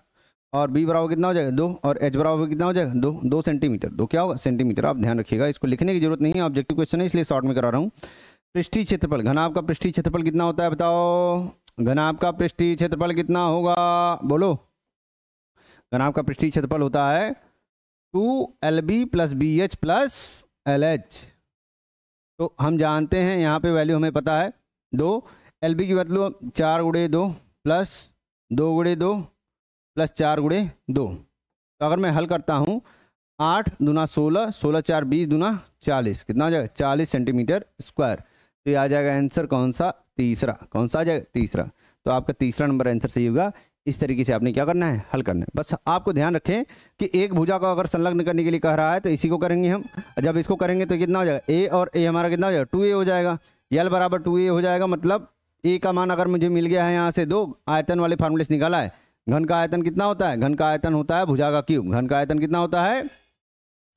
और B बराबर कितना हो जाएगा 2, और H बराबर कितना हो जाएगा 2 सेंटीमीटर, 2 क्या होगा सेंटीमीटर। आप ध्यान रखिएगा, इसको लिखने की जरूरत नहीं है, ऑब्जेक्टिव क्वेश्चन है इसलिए शॉर्ट में करा रहा हूँ। पृष्ठीय क्षेत्रफल, घनाभ का पृष्ठीय क्षेत्रफल कितना होता है बताओ, घनाभ का पृष्ठीय क्षेत्रफल कितना होगा, बोलो घनाभ का पृष्ठीय क्षेत्रफल होता है 2LB plus BH plus LH। तो हम जानते हैं यहाँ पे वैल्यू हमें पता है 2, LB की वैल्यू 4 गुणे 2 प्लस 2 गुणे 2 प्लस 4 गुणे 2। तो अगर मैं हल करता हूँ 8 दूना 16, 16 4 20 दूना 40, कितना हो जाएगा 40 सेंटीमीटर स्क्वायर। तो ये आ जाएगा आंसर कौन सा, तीसरा। कौन सा आ जाएगा, तीसरा। तो आपका तीसरा नंबर आंसर सही होगा। इस तरीके से आपने क्या करना है, हल करना है। बस आपको ध्यान रखें कि एक भुजा को अगर संलग्न करने के लिए कह रहा है तो इसी को करेंगे हम। जब इसको करेंगे तो कितना हो जाएगा, ए और ए हमारा कितना हो जाएगा 2a हो जाएगा। यल बराबर 2a हो जाएगा। मतलब ए का मान अगर मुझे मिल गया है यहाँ से 2, आयतन वाले फार्मूले से निकाला है। घन का आयतन कितना होता है, घन का आयतन होता है भुजा का क्यूब। घन का आयतन कितना होता है,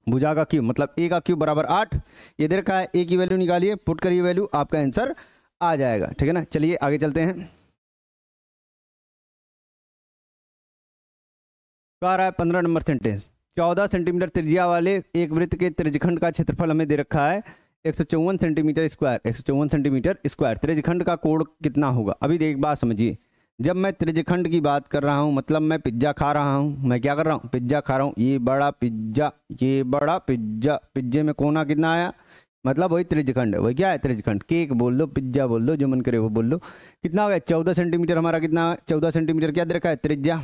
भुजा का क्यूब। मतलब ए का क्यूब बराबर 8। ये दे रखा है, ए की वैल्यू निकालिए, पुट करिए वैल्यू, आपका आंसर आ जाएगा। ठीक है ना। चलिए आगे चलते हैं। कह रहा है 15 नंबर सेंटेंस, 14 सेंटीमीटर त्रिज्या वाले एक वृत्त के त्रिज्यखंड का क्षेत्रफल हमें दे रखा है 154 सेंटीमीटर स्क्वायर। 154 centimetre square. त्रिज्यखंड का कोण कितना होगा। अभी एक बात समझिए, जब मैं त्रिज्यखंड की बात कर रहा हूँ मतलब मैं पिज्जा खा रहा हूँ। मैं क्या कर रहा हूँ, पिज्जा खा रहा हूँ। ये बड़ा पिज्जा, ये बड़ा पिज्जा, पिज्जे में कोना कितना आया, मतलब वही त्रिज्यखंड है। वही क्या है, त्रिज्यखंड। केक बोल दो, पिज्जा बोल दो, जो मन करे वो बोल दो। कितना हो गया 14 सेंटीमीटर। हमारा कितना, 14 सेंटीमीटर क्या दे रखा है, त्रिज्या।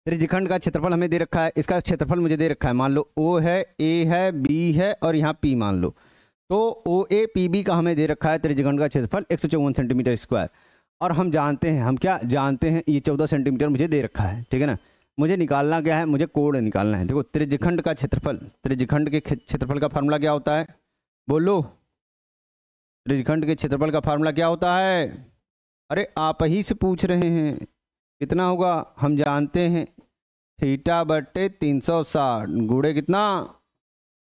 त्रिज्यखंड का क्षेत्रफल हमें दे रखा है, इसका क्षेत्रफल मुझे दे रखा है। मान लो ओ है, ए है, बी है और यहाँ पी मान लो। तो ओ ए पी बी का हमें दे रखा है त्रिज्यखंड का क्षेत्रफल 154 सेंटीमीटर स्क्वायर। और हम जानते हैं, हम क्या जानते हैं, ये 14 सेंटीमीटर मुझे दे रखा है। ठीक है ना। मुझे निकालना क्या है, मुझे कोण निकालना है। देखो त्रिज्यखंड का क्षेत्रफल, त्रिज्यखंड के क्षेत्रफल का फार्मूला क्या होता है, बोलो। त्रिज्यखंड के क्षेत्रफल का फार्मूला क्या होता है। अरे आप ही से पूछ रहे हैं। कितना होगा, हम जानते हैं थीटा बटे 360 गुणे कितना,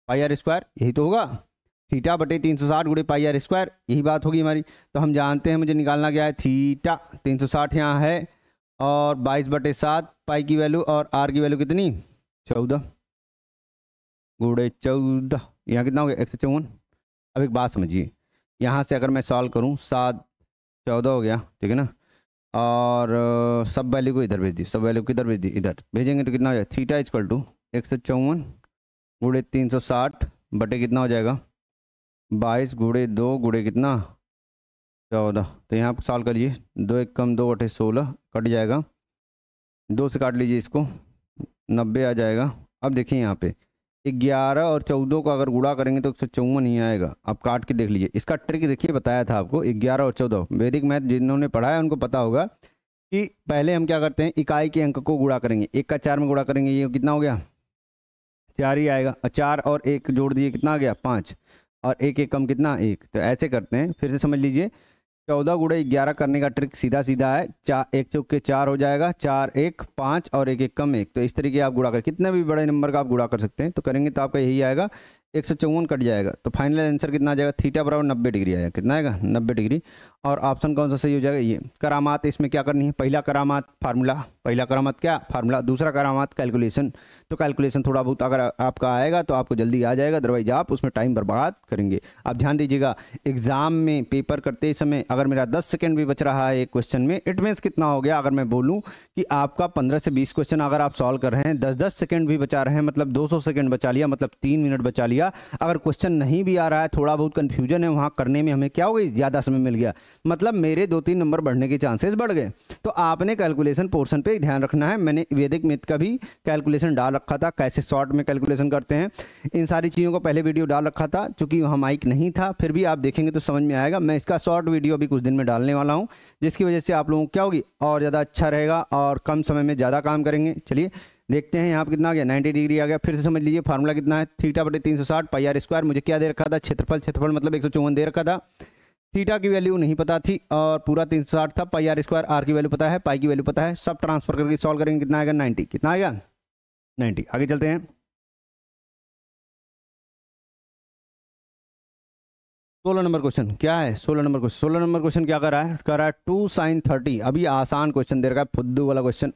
पाई आर स्क्वायर। यही तो होगा, थीटा बटे 360 गुणे पाई आर स्क्वायर, यही बात होगी हमारी। तो हम जानते हैं मुझे निकालना क्या है, थीटा 360 यहाँ है और 22/7 पाई की वैल्यू और आर की वैल्यू कितनी 14 गुणे 14, यहाँ कितना हो गया 154। अब एक बात समझिए, यहाँ से अगर मैं सॉल्व करूँ 7 14 हो गया। ठीक है ना। और सब वैल्यू को इधर भेज दी, सब वैल्यू किधर भेज दी, इधर भेजेंगे तो कितना हो जाएगा, थीटा इक्वल टू 154 गुणे 360 बटे कितना हो जाएगा 22 गुणे 2 गुणे कितना 14। तो यहाँ पर सॉल्व करिए, 2 1 कम 2 बटे 16 कट जाएगा, 2 से काट लीजिए इसको, 90 आ जाएगा। अब देखिए यहाँ पे 11 और 14 को अगर गुणा करेंगे तो 154 ही आएगा। आप काट के देख लीजिए, इसका ट्रिक देखिए, बताया था आपको 11 और 14। वैदिक मैथ जिन्होंने पढ़ा है उनको पता होगा कि पहले हम क्या करते हैं, इकाई के अंक को गुणा करेंगे। 1 का 4 में गुणा करेंगे, ये कितना हो गया 4 ही आएगा। 4 और 1 जोड़ दिए कितना आ गया 5, और 1 1 कम कितना 1। तो ऐसे करते हैं, फिर से समझ लीजिए 14 गुणे 11 करने का ट्रिक सीधा सीधा है, 1 चौके 4 हो जाएगा, 4 1 5 और 1 1 कम 1। तो इस तरीके आप गुणा कर, कितने भी बड़े नंबर का आप गुणा कर सकते हैं। तो करेंगे तो आपका यही आएगा 154 कट जाएगा। तो फाइनल आंसर कितना आ जाएगा, थीटा बराबर 90 डिग्री आएगा। कितना आएगा 90 डिग्री। और ऑप्शन कौन सा सही हो जाएगा, ये। करामात इसमें क्या करनी है, पहला करामात फार्मूला, पहला करामात क्या फार्मूला, दूसरा करामात कैलकुलेशन। तो कैलकुलेशन थोड़ा बहुत अगर आपका आएगा तो आपको जल्दी आ जाएगा, अदरवाइज आप उसमें टाइम बर्बाद करेंगे। आप ध्यान दीजिएगा, एग्जाम में पेपर करते समय अगर मेरा 10 सेकंड भी बच रहा है एक क्वेश्चन में, इट मीन्स कितना हो गया, अगर मैं बोलूँ कि आपका 15 से 20 क्वेश्चन अगर आप सॉल्व कर रहे हैं, 10-10 सेकंड भी बचा रहे हैं, मतलब 200 सेकंड बचा लिया, मतलब 3 मिनट बचा लिया। अगर क्वेश्चन नहीं भी आ रहा है, थोड़ा बहुत कंफ्यूजन है, वहाँ करने में हमें क्या हो गई, ज़्यादा समय मिल गया, मतलब मेरे 2-3 नंबर बढ़ने के चांसेस बढ़ गए। तो आपने कैलकुलेशन पोर्शन पे ध्यान रखना है। मैंने वैदिक मैथ का भी कैलकुलेशन डाल रखा था, कैसे शॉर्ट में कैलकुलेशन करते हैं, इन सारी चीज़ों को पहले वीडियो डाल रखा था। चूंकि वहाँ माइक नहीं था, फिर भी आप देखेंगे तो समझ में आएगा। मैं इसका शॉर्ट वीडियो भी कुछ दिन में डालने वाला हूँ, जिसकी वजह से आप लोगों को क्या होगी, और ज़्यादा अच्छा रहेगा और कम समय में ज़्यादा काम करेंगे। चलिए देखते हैं यहाँ पर कितना आ गया, 90 डिग्री आ गया। फिर से समझ लीजिए फार्मूला कितना है, थीटा बटे 360 पाई आर स्क्वायर। मुझे क्या दे रखा था, क्षेत्रफल, क्षेत्रफल मतलब 154 दे रखा था। थीटा की वैल्यू नहीं पता थी और पूरा 360 था, पाई आर स्क्वायर, आर की वैल्यू पता है, पाई की वैल्यू पता है। सब ट्रांसफर करके सॉल्व करेंगे, कितना आएगा 90। कितना आएगा 90। आगे चलते हैं, 16 नंबर क्वेश्चन क्या है, 16 नंबर क्वेश्चन। 16 नंबर क्वेश्चन क्या कर रहा है, कर रहा है 2 sin 30। अभी आसान क्वेश्चन दे रखा है, फुद्दू वाला क्वेश्चन।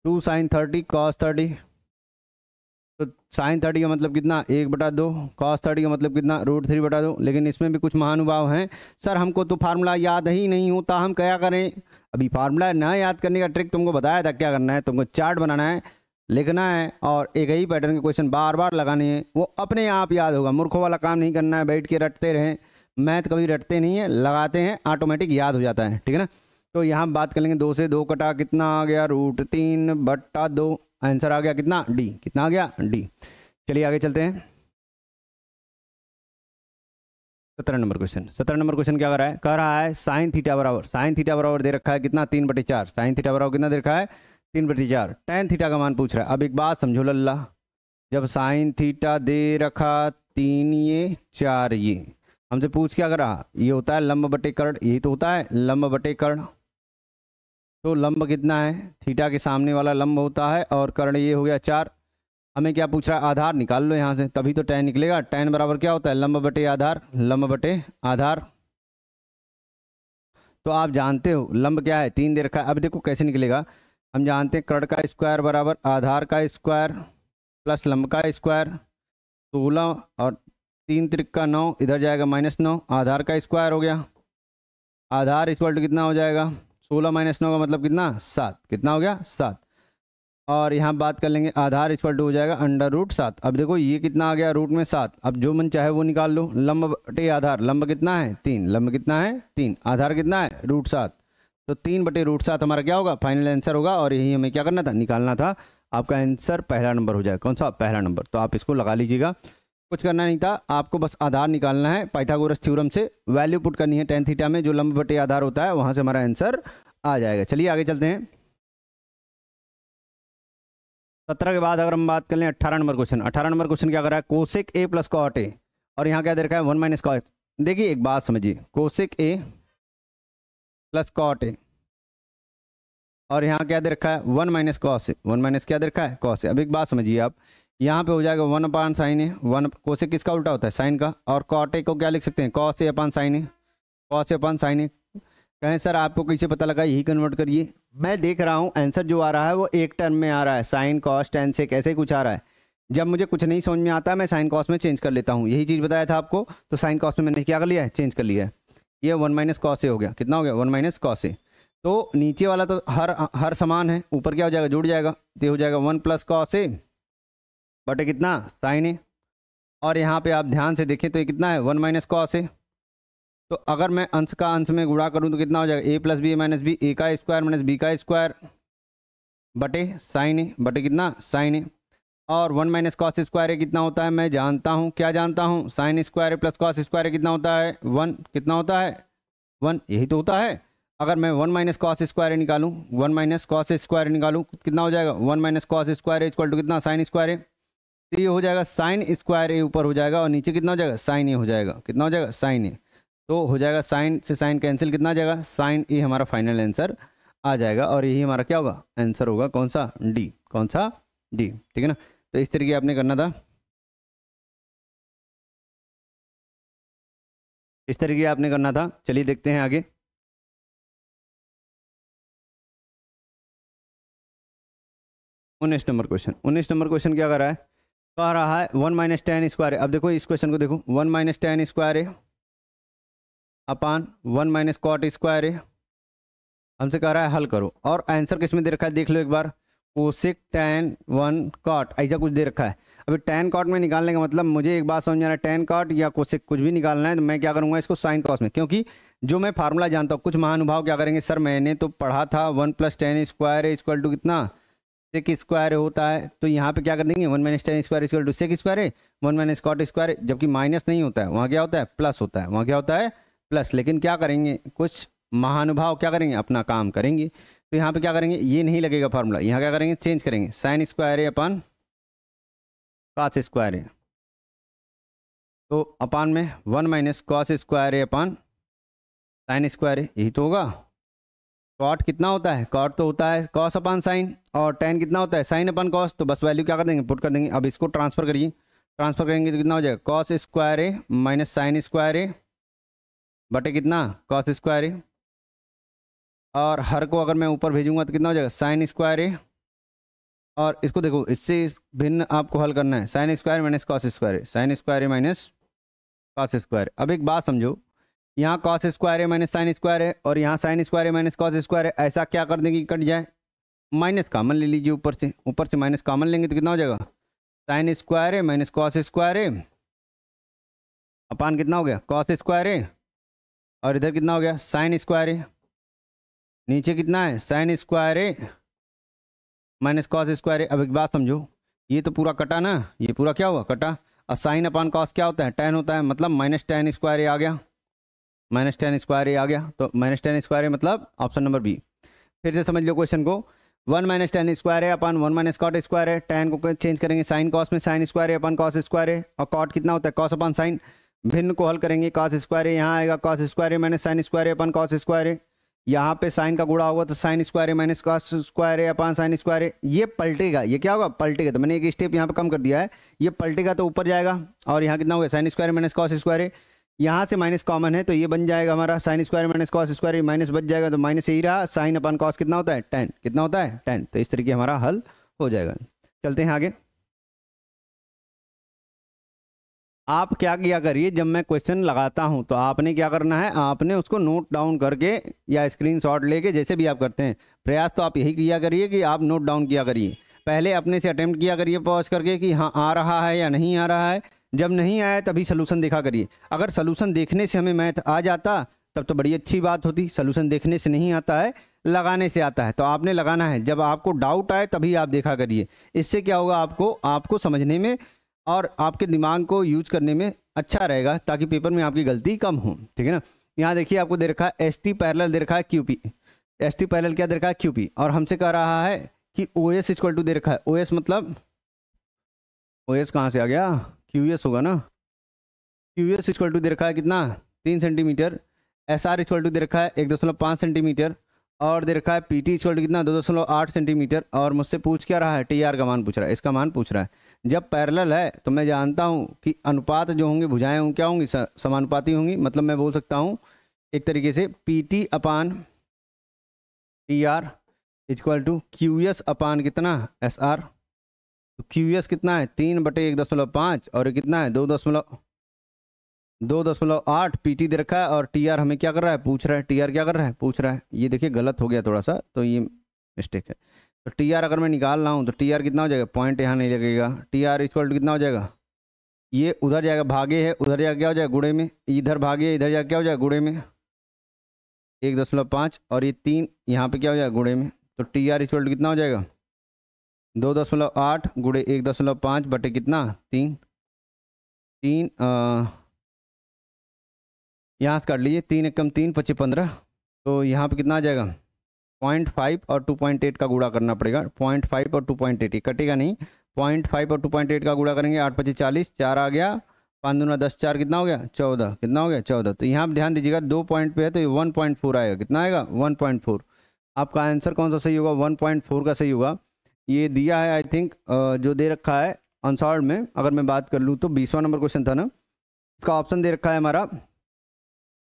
2 sin 30 cos 30 तो साइन 30 का मतलब कितना 1/2, कॉस 30 का मतलब कितना √3/2। लेकिन इसमें भी कुछ महानुभाव हैं, सर हमको तो फार्मूला याद ही नहीं होता, हम क्या करें। अभी फार्मूला ना याद करने का ट्रिक तुमको बताया था, क्या करना है, तुमको चार्ट बनाना है, लिखना है और एक ही पैटर्न के क्वेश्चन बार बार लगाने हैं, वो अपने आप याद होगा। मूर्खों वाला काम नहीं करना है, बैठ के रटते रहें। मैथ कभी रटते नहीं है, लगाते हैं, ऑटोमेटिक याद हो जाता है, ठीक है ना। तो यहाँ बात कर लेंगे 2 से 2 कटा कितना आ गया √3/2। आंसर आ गया कितना डी, कितना आ गया डी। चलिए आगे चलते हैं। 17 नंबर क्वेश्चन। 17 नंबर क्वेश्चन क्या कह रहा है साइन थीटा बराबर दे रखा है कितना 3/4। साइन थीटा बराबर कितना दे रखा है 3/4। टेन थीटा का मान पूछ रहा है। अब एक बात समझो लल्ला, जब साइन थीटा दे रखा 3 ये 4 ये, हमसे पूछ क्या कर रहा, ये होता है लंब बटे कर्ण, यही तो होता है लंब बटे कर्ण। तो लंब कितना है, थीटा के सामने वाला लंब होता है और कर्ण ये हो गया 4। हमें क्या पूछ रहा है, आधार निकाल लो यहाँ से, तभी तो tan निकलेगा। tan बराबर क्या होता है लंब बटे आधार, लंब बटे आधार। तो आप जानते हो लंब क्या है 3 दे रखा है। अब देखो कैसे निकलेगा, हम जानते हैं कर्ण का स्क्वायर बराबर आधार का स्क्वायर प्लस लंब का स्क्वायर। 16 और 3 त्रिक का 9, इधर जाएगा -9, आधार का स्क्वायर हो गया। आधार इक्वल टू कितना हो जाएगा 16 - 9 का मतलब कितना 7, कितना हो गया 7। और यहाँ बात कर लेंगे आधार इक्वल टू हो जाएगा √7। अब देखो ये कितना आ गया रूट में 7, अब जो मन चाहे वो निकाल लो। लंब बटे आधार, लंब कितना है 3, लंब कितना है 3, आधार कितना है √7। तो 3/√7 हमारा क्या होगा फाइनल आंसर होगा। और यही हमें क्या करना था, निकालना था। आपका आंसर पहला नंबर हो जाएगा। कौन सा पहला नंबर, तो आप इसको लगा लीजिएगा। कुछ करना नहीं था आपको, बस आधार निकालना है। पाइथागोरस थ्योरम से वैल्यू पुट करनी है tan थीटा में, जो लंब बटे आधार होता है वहाँ से हमारा आंसर आ जाएगा। चलिए आगे चलते हैं। 17 के बाद अगर हम बात कर लें 18 नंबर क्वेश्चन। 18 नंबर क्वेश्चन क्या कर रहा है, cosec A plus cot A, और यहाँ क्या दे रखा है 1 - कॉट। देखिए एक बात समझिए, cosec A plus cot A, और यहाँ क्या दे रखा है 1 - कॉस ए। 1 - क्या दे रखा है कॉस ए। अब एक बात समझिए आप, यहाँ पे हो जाएगा 1/sin ए। 1 कोसेक किसका उल्टा होता है साइन का, और कॉट ए को क्या लिख सकते हैं cos A upon sign A, cos A upon sign ए। कहें सर आपको कैसे पता लगा, यही कन्वर्ट करिए। मैं देख रहा हूँ आंसर जो आ रहा है वो एक टर्म में आ रहा है, साइन कॉस टेन से कैसे कुछ आ रहा है। जब मुझे कुछ नहीं समझ में आता मैं साइन कॉस में चेंज कर लेता हूँ, यही चीज़ बताया था आपको। तो साइन कॉस में मैंने क्या कर लिया है, चेंज कर लिया है। ये 1 - कॉस ए हो गया, कितना हो गया 1 - कॉस ए। तो नीचे वाला तो हर समान है, ऊपर क्या हो जाएगा जुड़ जाएगा, तो हो जाएगा 1 + कॉस ए बटे कितना साइन ए। और यहाँ पे आप ध्यान से देखें तो ये कितना है 1 - कॉस ए। तो अगर मैं अंश का अंश में गुणा करूं तो कितना हो जाएगा a + b - b, a का स्क्वायर - b का स्क्वायर बटे साइन ए, बटे कितना साइन ए। और 1 - कॉस स्क्वायर कितना होता है, मैं जानता हूं, क्या जानता हूं, sine square plus cos square कितना होता है 1, कितना होता है 1, यही तो होता है। अगर मैं 1 - कॉस स्क्वायर निकालूं, 1 - कॉस स्क्वायर निकालूं कितना हो जाएगा 1 - कॉस स्क्वायर इक्वल टू कितना साइन स्क्वायर। तो ये हो जाएगा साइन स्क्वायर ए ऊपर हो जाएगा और नीचे कितना हो जाएगा साइन ए हो जाएगा, कितना हो जाएगा साइन ए। तो हो जाएगा साइन से साइन कैंसिल, कितना आ जाएगा साइन ए हमारा फाइनल आंसर आ जाएगा। और यही हमारा क्या होगा आंसर होगा, कौन सा डी, कौन सा डी, ठीक है ना। तो इस तरीके आपने करना था, इस तरीके आपने करना था। चलिए देखते हैं आगे। उन्नीस नंबर क्वेश्चन। 19 नंबर क्वेश्चन क्या कर रहा है, कह रहा है 1 - tan स्क्वायर। अब देखो इस क्वेश्चन को देखो, 1 - tan स्क्वायर है अपान 1 - कॉट स्क्वायर है। हमसे कह रहा है हल करो, और आंसर किस में दे रखा है देख लो एक बार, कोसेक tan 1 कॉट ऐसा कुछ दे रखा है। अभी tan कॉट में निकालने का मतलब मुझे एक बात समझ में आ रहा है, tan कॉट या कोसेक कुछ भी निकालना है तो मैं क्या करूंगा इसको साइन कॉस में, क्योंकि जो मैं फार्मूला जानता हूँ। कुछ महानुभाव क्या करेंगे, सर मैंने तो पढ़ा था 1 + tan स्क्वायर इक्वल टू कितना सेक स्क्वायर होता है, तो यहाँ पे क्या कर देंगे 1 - tan square equal to sec square है 1 - कॉट स्क्वायर, जबकि माइनस नहीं होता है वहाँ क्या होता है प्लस होता है, वहाँ क्या होता है प्लस। लेकिन क्या करेंगे कुछ महानुभाव क्या करेंगे अपना काम करेंगे। तो यहाँ पे क्या करेंगे, ये नहीं लगेगा फार्मूला, यहाँ क्या करेंगे चेंज करेंगे, साइन स्क्वायर है अपन कॉस स्क्वायर है, तो अपान में 1 - कॉस स्क्वायर है अपन साइन स्क्वायर है, यही तो होगा। कॉट कितना होता है, कॉट तो होता है कॉस अपन साइन, और टेन कितना होता है साइन अपन कॉस। तो बस वैल्यू क्या कर देंगे पुट कर देंगे। अब इसको ट्रांसफर करिए, ट्रांसफर करेंगे तो कितना हो जाएगा कॉस स्क्वायर है माइनस साइन स्क्वायर है बटे कितना कॉस स्क्वायर है। और हर को अगर मैं ऊपर भेजूंगा तो कितना हो जाएगा साइन स्क्वायर है और इसको देखो, इससे भिन्न आपको हल करना है। Sine square minus cos square है, sine square minus cos square. अब एक बात समझो, यहाँ कॉस स्क्वायर है माइनस साइन स्क्वायर है, और यहाँ साइन स्क्वायर है माइनस कॉस स्क्वायर है। ऐसा क्या कर देंगे कि कट जाए, माइनस कॉमन ले लीजिए, ऊपर से माइनस कॉमन लेंगे तो कितना हो जाएगा, साइन स्क्वायर है माइनस कॉस स्क्वायर है अपान कितना हो गया, कॉस स्क्वायर है, और इधर कितना हो गया, साइन स्क्वायर है। नीचे कितना है, साइन स्क्वायर है माइनस कॉस स्क्वायर है। अब एक बात समझो, ये तो पूरा कटा ना, ये पूरा क्या हुआ, कटा। और साइन अपान कॉस क्या होता है, tan होता है, मतलब माइनस tan स्क्वायर आ गया, माइनस tan स्क्वायर आ गया। तो माइनस tan स्क्वायर मतलब ऑप्शन नंबर बी। फिर से समझ लो क्वेश्चन को, 1 माइनस tan स्क्वायर है अपान 1 माइनस कॉट स्क्वायर है। tan को चेंज करेंगे साइन कॉस में, साइन स्क्वायर है अपान कॉस स्क्वायर है, और कॉट कितना होता है, कॉस अपान साइन। भिन्न को हल करेंगे, कॉस स्क्वायर है यहाँ आएगा, कॉस स्क्वायर है माइनस साइन स्क्वायर है अपान कॉस स्क्वायर है। यहाँ पे साइन का गुणा होगा तो साइन स्क्वायर है माइनस कॉस स्क्वायर है अपान साइन स्क्वायर है। ये पलटेगा, ये क्या होगा, पलटेगा। तो मैंने एक स्टेप यहाँ पे कम कर दिया है, ये पलटेगा तो ऊपर जाएगा, और यहाँ कितना होगा, sign square minus cos square है। यहाँ से माइनस कॉमन है तो ये बन जाएगा हमारा sign square minus cos square, minus बच जाएगा तो माइनस यही रहा, साइन अपान कॉस कितना होता है, tan। कितना होता है, tan। तो इस तरीके हमारा हल हो जाएगा। चलते हैं आगे। आप क्या किया करिए, जब मैं क्वेश्चन लगाता हूं तो आपने क्या करना है, आपने उसको नोट डाउन करके या स्क्रीनशॉट लेके, जैसे भी आप करते हैं, प्रयास तो आप यही किया करिए कि आप नोट डाउन किया करिए। पहले अपने से अटेम्प्ट किया करिए पॉज करके कि हाँ आ रहा है या नहीं आ रहा है। जब नहीं आया तभी सोल्यूशन देखा करिए। अगर सोल्यूशन देखने से हमें मैथ आ जाता तब तो बड़ी अच्छी बात होती। सोल्यूशन देखने से नहीं आता है, लगाने से आता है। तो आपने लगाना है, जब आपको डाउट आए तभी आप देखा करिए। इससे क्या होगा, आपको समझने में और आपके दिमाग को यूज करने में अच्छा रहेगा, ताकि पेपर में आपकी गलती कम हो। ठीक है ना। यहाँ देखिए आपको दे रखा है एस टी पैरेलल दे रखा है क्यूपी। एस टी पैरेलल क्या दे रखा है, क्यूपी। और हमसे कह रहा है कि ओ एस इक्वल टू दे रखा है, ओ एस मतलब ओ एस कहाँ से आ गया, क्यू एस होगा ना। क्यू एस इक्वल टू दे रखा है कितना, 3 centimetre. S R equal to दे रखा है 1.5 सेंटीमीटर। और दे रखा है पी टी इक्वल टू कितना, 2.8 सेंटीमीटर। और मुझसे पूछ क्या रहा है, टी आर का मान पूछ रहा है, इसका मान पूछ रहा है। जब पैरेलल है तो मैं जानता हूँ कि अनुपात जो होंगे, भुजाएं होंगी क्या होंगी, समानुपाती होंगी। मतलब मैं बोल सकता हूँ एक तरीके से P T upon T R equal to Q S upon कितना, एस आर। तो क्यू एस कितना है, 3/1.5, और ये कितना है 2.8 पी टी दे रखा है। और टी आर हमें क्या कर रहा है, पूछ रहा है। टी आर क्या कर रहा है, पूछ रहा है। ये देखिए गलत हो गया थोड़ा सा, तो ये मिस्टेक है। तो टी आर अगर मैं निकाल रहा हूँ तो टी आर कितना हो जाएगा, पॉइंट यहाँ नहीं लगेगा। टी आर इक्वल टू कितना हो जाएगा, ये उधर जाएगा भागे है, उधर जाएगा क्या हो जाएगा, गुणे में। इधर भागे, इधर जाएगा क्या हो जाएगा, गुणे में 1.5। और ये 3 यहाँ पे क्या हो जाएगा, गुणे में। तो टी आर इक्वल टू कितना हो जाएगा, 2.8 गुणे 1.5 बटे कितना, 3 यहाँ से काट लीजिए, 3 एकम 3 25 15। तो यहाँ पे कितना आ जाएगा, 0.5 और 2.8 का गुणा करना पड़ेगा। 0.5 और 2.8 ये कटेगा नहीं, 0.5 और 2.8 का गुणा करेंगे, 8 25 40, 4 आ गया, 5 दूना 10, 4 कितना हो गया, 14। कितना हो गया, 14। तो यहाँ पर ध्यान दीजिएगा 2 पॉइंट पे है तो ये 1.4 आएगा। कितना आएगा, 1.4। आपका आंसर कौन सा सही होगा, 1.4 का सही होगा। ये दिया है आई थिंक, जो दे रखा है आंसर में, अगर मैं बात कर लूँ तो 20वां नंबर क्वेश्चन था ना, इसका ऑप्शन दे रखा है हमारा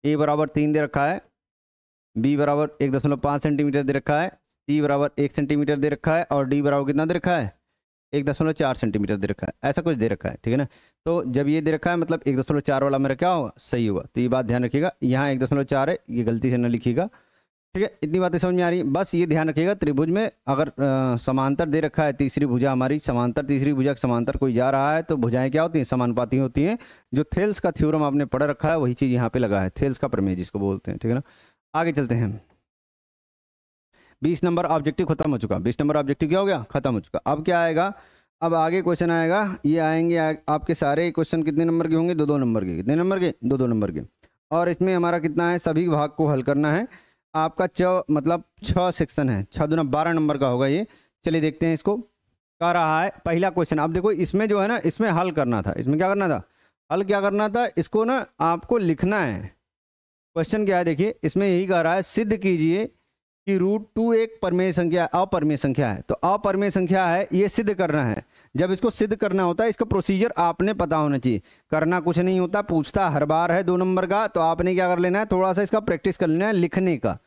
ए बराबर 3 दे रखा है, बी बराबर 1.5 सेंटीमीटर दे रखा है, सी बराबर 1 सेंटीमीटर दे रखा है, और डी बराबर कितना दे रखा है, 1.4 सेंटीमीटर दे रखा है। ऐसा कुछ दे रखा है, ठीक है ना। तो जब ये दे रखा है मतलब 1.4 वाला मेरा क्या होगा, सही होगा। तो ये बात ध्यान रखिएगा, यहाँ 1.4 है, ये गलती से न लिखिएगा। ठीक है, इतनी बातें समझ में आ रही। बस ये ध्यान रखिएगा, त्रिभुज में अगर समांतर दे रखा है, तीसरी भुजा हमारी समांतर, तीसरी भुजा के समांतर कोई जा रहा है तो भुजाएं क्या होती हैं, समानुपाती होती हैं। जो थेल्स का थ्योरम आपने पढ़ रखा है वही चीज़ यहाँ पे लगा है, थेल्स का प्रमेय जिसको बोलते हैं। ठीक है ना, आगे चलते हैं। 20 नंबर ऑब्जेक्टिव खत्म हो चुका, 20 नंबर ऑब्जेक्टिव क्या हो गया, खत्म हो चुका। अब क्या आएगा, अब आगे क्वेश्चन आएगा। ये आएंगे आपके सारे क्वेश्चन कितने नंबर के होंगे, 2-2 नंबर के। कितने नंबर के, 2-2 नंबर के। और इसमें हमारा कितना है, सभी भाग को हल करना है। आपका मतलब 6 सेक्शन है, 6 दूना 12 नंबर का होगा ये। चलिए देखते हैं इसको, कह रहा है पहला क्वेश्चन। अब देखो इसमें जो है ना, इसमें हल करना था, इसमें क्या करना था, हल क्या करना था, इसको ना आपको लिखना है। क्वेश्चन क्या है देखिए, इसमें यही कह रहा है सिद्ध कीजिए कि √2 एक परमेय संख्या, अपरमेय संख्या है। तो अपरमेय संख्या है, ये सिद्ध करना है। जब इसको सिद्ध करना होता है, इसका प्रोसीजर आपने पता होना चाहिए। करना कुछ नहीं होता, पूछता हर बार है 2 नंबर का, तो आपने क्या कर लेना है, थोड़ा सा इसका प्रैक्टिस कर लेना है लिखने का।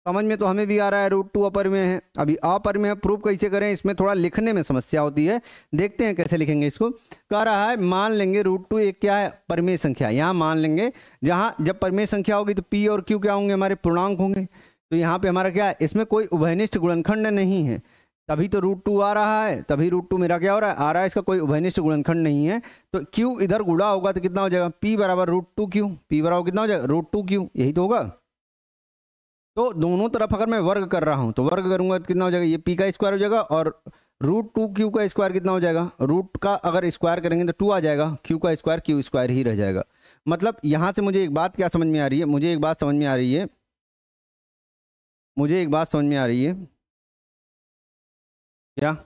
समझ में तो हमें भी आ रहा है √2 अपरिमेय है। अभी अपरिमेय प्रूफ कैसे करें, इसमें थोड़ा लिखने में समस्या होती है, देखते हैं कैसे लिखेंगे इसको। कह रहा है मान लेंगे √2 एक क्या है, परिमेय संख्या। यहाँ मान लेंगे, जहाँ जब परिमेय संख्या होगी तो P और Q क्या होंगे, हमारे पूर्णांक होंगे। तो यहाँ पे हमारा क्या है, इसमें कोई उभयनिष्ठ गुणनखंड नहीं है, तभी तो √2 आ रहा है, तभी √2 मेरा क्या हो रहा है, आ रहा है, इसका कोई उभयनिष्ठ गुणनखंड नहीं है। तो Q इधर गुणा होगा तो कितना हो जाएगा, P बराबर √2Q, P बराबर कितना हो जाएगा, √2Q, यही तो होगा। तो दोनों तरफ अगर मैं वर्ग कर रहा हूं तो वर्ग करूंगा तो कितना हो जाएगा, ये P का स्क्वायर हो जाएगा, और √2Q का स्क्वायर कितना हो जाएगा, रूट का अगर स्क्वायर करेंगे तो 2 आ जाएगा, Q का स्क्वायर Q स्क्वायर ही रह जाएगा। मतलब यहां से मुझे एक बात क्या समझ में आ रही है, मुझे एक बात समझ में आ रही है, मुझे एक बात समझ में आ रही है क्या,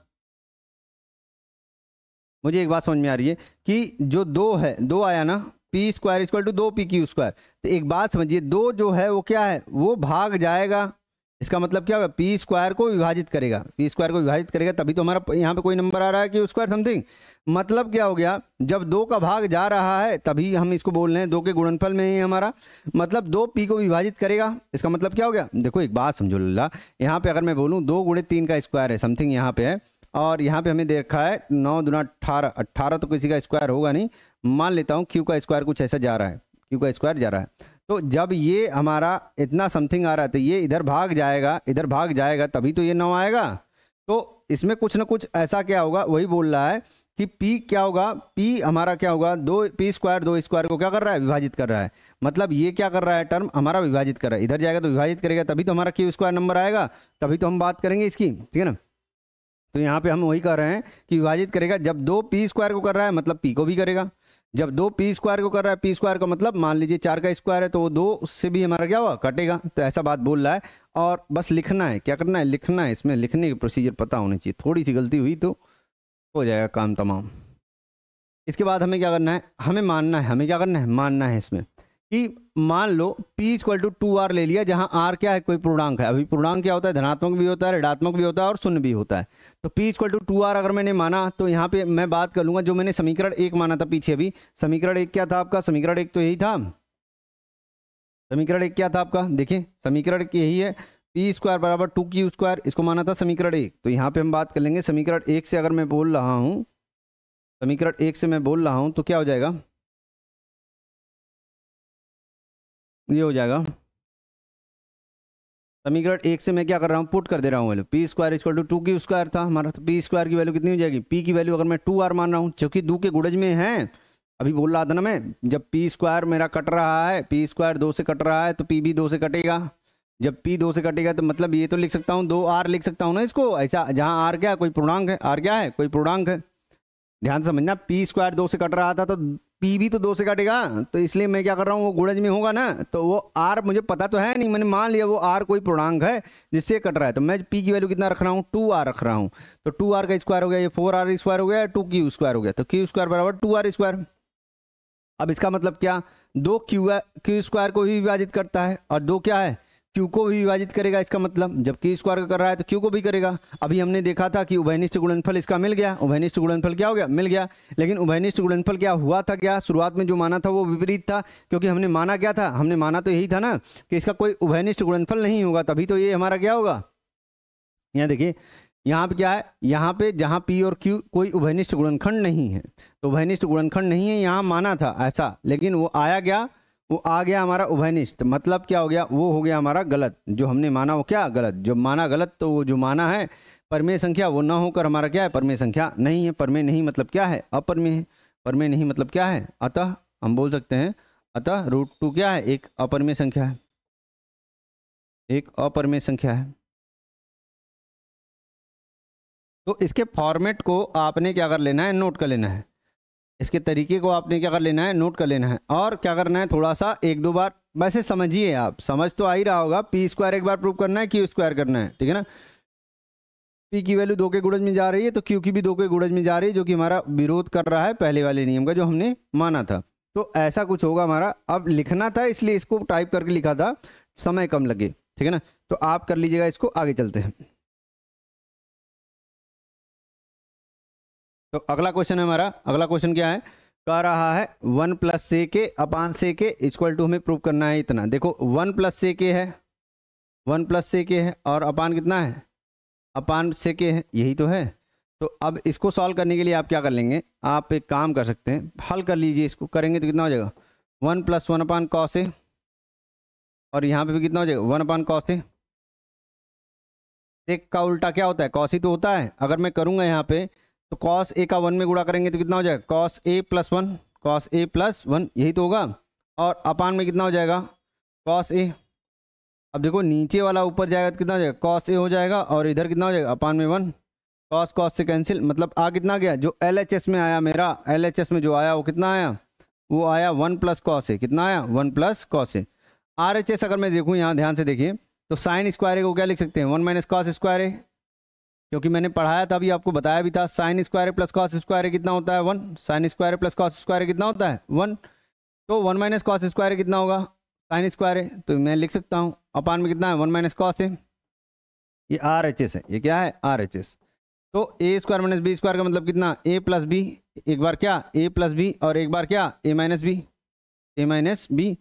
मुझे एक बात समझ में आ रही है कि जो 2 है, 2 आया ना, P square equal to 2PQ square. तो एक बात समझिए, 2 जो है वो क्या है, वो भाग जाएगा, इसका मतलब क्या होगा, P स्क्वायर को विभाजित करेगा, P स्क्वायर को विभाजित करेगा, तभी तो हमारा यहाँ पे कोई नंबर आ रहा है Q स्क्वायर समथिंग। मतलब क्या हो गया, जब 2 का भाग जा रहा है तभी हम इसको बोल रहे हैं 2 के गुणनफल में ही हमारा, मतलब 2 P को विभाजित करेगा, इसका मतलब क्या हो गया। देखो एक बात समझो लल्ला, यहाँ पे अगर मैं बोलूँ 2 गुणे 3 का स्क्वायर है समथिंग यहाँ पे है, और यहाँ पे हमें देखा है 9 दूना 18, 18 तो किसी का स्क्वायर होगा नहीं, मान लेता हूँ Q का स्क्वायर कुछ ऐसा जा रहा है, Q का स्क्वायर जा रहा है। तो जब ये हमारा इतना समथिंग आ रहा है तो ये इधर भाग जाएगा, इधर भाग जाएगा, तभी तो ये 9 आएगा। तो इसमें कुछ ना कुछ ऐसा क्या होगा, वही बोल रहा है कि P क्या होगा, P हमारा क्या होगा, 2P स्क्वायर 2 स्क्वायर को क्या कर रहा है, विभाजित कर रहा है। मतलब ये क्या कर रहा है, टर्म हमारा विभाजित कर रहा है, इधर जाएगा तो विभाजित करेगा, तभी तो हमारा Q स्क्वायर नंबर आएगा, तभी तो हम बात करेंगे इसकी, ठीक है ना। तो यहाँ पे हम वही कर रहे हैं कि विभाजित करेगा, जब 2P स्क्वायर को कर रहा है मतलब P को भी करेगा, जब 2P स्क्वायर को कर रहा है, P स्क्वायर का मतलब मान लीजिए 4 का स्क्वायर है तो वो 2 उससे भी हमारा क्या हुआ, कटेगा। तो ऐसा बात बोल रहा है, और बस लिखना है, क्या करना है, लिखना है, इसमें लिखने की प्रोसीजर पता होनी चाहिए, थोड़ी सी गलती हुई तो हो जाएगा काम तमाम। इसके बाद हमें क्या करना है, हमें मानना है, हमें क्या करना है, मानना है इसमें कि मान लो P इक्वल टू 2R ले लिया, जहां R क्या है, कोई पूर्णांक है। अभी पूर्णांक क्या होता है, धनात्मक भी होता है, ऋणात्मक भी होता है और शून्य भी होता है। तो P इक्वल टू 2R अगर मैंने माना तो यहाँ पे मैं बात कर लूंगा, जो मैंने समीकरण 1 माना था पीछे, अभी समीकरण 1 क्या था आपका, समीकरण 1 तो यही था, समीकरण 1 क्या था आपका, देखिए समीकरण यही है, P स्क्वायर बराबर 2Q स्क्वायर, इसको माना था समीकरण 1। तो यहाँ पे हम बात कर लेंगे समीकरण 1 से, अगर मैं बोल रहा हूँ, समीकरण 1 से मैं बोल रहा हूँ तो क्या हो जाएगा, ये हो जाएगा, समीकरण 1 से मैं क्या कर रहा हूँ, पुट कर दे रहा हूँ value, P square equal to 2Q square था हमारा, तो P स्क्वायर की वैल्यू कितनी हो जाएगी, P की वैल्यू अगर मैं 2R मान रहा हूँ, क्योंकि 2 के गुणज में है, अभी बोल रहा था ना मैं, जब P स्क्वायर मेरा कट रहा है, P स्क्वायर 2 से कट रहा है तो P भी 2 से कटेगा, जब P 2 से कटेगा तो मतलब ये तो लिख सकता हूँ 2R लिख सकता हूँ ना इसको, ऐसा, जहाँ R क्या है, कोई पूर्णांक है, R क्या है, कोई पूर्णांक है। ध्यान से समझना, P स्क्वायर 2 से कट रहा था तो P भी तो 2 से कटेगा, तो इसलिए मैं क्या कर रहा हूँ, वो गुणज में होगा ना, तो वो R मुझे पता तो है नहीं, मैंने मान लिया वो R कोई पूर्णांक है जिससे कट रहा है, तो मैं P की वैल्यू कितना रख रहा हूँ, 2R रख रहा हूँ। तो 2R का स्क्वायर हो गया, ये 4R स्क्वायर हो गया, 2Q स्क्वायर हो गया, तो Q स्क्वायर बराबर 2R स्क्वायर। अब इसका मतलब क्या, 2 Q स्क्वायर को भी विभाजित करता है, और 2 क्या है, Q को भी विभाजित करेगा। इसका मतलब जब Q स्क्वायर का कर रहा है तो Q को भी करेगा। अभी हमने देखा था कि उभयनिष्ठ गुणनफल इसका मिल गया, उभयनिष्ठ गुणनफल क्या हो गया, मिल गया। लेकिन उभयनिष्ठ गुणनफल क्या हुआ था, क्या शुरुआत में जो माना था वो विपरीत था, क्योंकि हमने माना क्या था, हमने माना तो यही था ना कि इसका कोई उभयनिष्ठ गुणनफल नहीं होगा, तभी तो ये हमारा क्या होगा। यहाँ देखिए, यहाँ पे क्या है, यहाँ पे जहाँ P और Q कोई उभयनिष्ठ गुणनखंड नहीं है, तो उभयनिष्ठ गुणनखंड नहीं है, यहाँ माना था ऐसा, लेकिन वो आया क्या, वो आ गया हमारा उभयनिष्ठ। मतलब क्या हो गया, वो हो गया हमारा गलत, जो हमने माना वो क्या गलत, जो माना गलत, तो वो जो माना है परमेय संख्या वो ना होकर हमारा क्या है, परमेय संख्या नहीं है। परमेय नहीं मतलब क्या है, अपरमेय है। परमेय नहीं मतलब क्या है, अतः हम बोल सकते हैं, अतः √2 क्या है, एक अपरमेय संख्या है, एक अपरमेय संख्या है। तो इसके फॉर्मेट को आपने क्या कर लेना है, नोट कर लेना है, इसके तरीके को आपने क्या कर लेना है, नोट कर लेना है। और क्या करना है, थोड़ा सा 1-2 बार वैसे समझिए, आप समझ तो आ ही रहा होगा। P स्क्वायर एक बार प्रूव करना है, Q स्क्वायर करना है, ठीक है ना। P की वैल्यू 2 के गुणज में जा रही है तो Q की भी 2 के गुणज में जा रही है, जो कि हमारा विरोध कर रहा है पहले वाले नियम का जो हमने माना था। तो ऐसा कुछ होगा हमारा। अब लिखना था इसलिए इसको टाइप करके लिखा था, समय कम लगे, ठीक है ना। तो आप कर लीजिएगा इसको, आगे चलते हैं। तो अगला क्वेश्चन है हमारा, अगला क्वेश्चन क्या है, कह रहा है 1 + sec upon sec equal to हमें प्रूव करना है इतना। देखो 1 + sec है, 1 प्लस सेक ए है और अपान कितना है, अपान सेक ए है, यही तो है। तो अब इसको सॉल्व करने के लिए आप क्या कर लेंगे, आप एक काम कर सकते हैं, हल कर लीजिए, इसको करेंगे तो कितना हो जाएगा 1 + 1 अपान कॉस ए, और यहाँ पे भी कितना हो जाएगा 1 अपान कॉस ए। सेक का उल्टा क्या होता है, कॉस ही तो होता है। अगर मैं करूँगा यहाँ पे तो कॉस ए का 1 में गुणा करेंगे तो कितना हो जाएगा कॉस ए + 1, कॉस ए + 1, यही तो होगा। और अपान में कितना हो जाएगा कॉस ए। अब देखो नीचे वाला ऊपर जाएगा तो कितना हो जाएगा कॉस ए हो जाएगा, और इधर कितना हो जाएगा अपान में 1, कॉस कॉस से कैंसिल, मतलब आ कितना गया, जो LHS में आया मेरा, LHS में जो आया वो कितना आया, वो आया 1 + कॉस ए, कितना आया 1 + कॉस ए। RHS अगर मैं देखूँ यहाँ ध्यान से देखिए तो साइन स्क्वायर ए को क्या लिख सकते हैं 1 - कॉस स्क्वायर ए, क्योंकि मैंने पढ़ाया था, अभी आपको बताया भी था, साइन स्क्वायर ए + कॉस स्क्वायर ए कितना होता है 1, साइन स्क्वायर ए + कॉस स्क्वायर ए कितना होता है 1, तो 1 - कॉस स्क्वायर ए कितना होगा साइन स्क्वायर ए, तो मैं लिख सकता हूँ अपान में कितना है 1 - कॉस ए। ये RHS है, ये क्या है RHS। तो A² - B² का मतलब कितना a + b, एक बार क्या a + b और एक बार क्या a - b, a - b।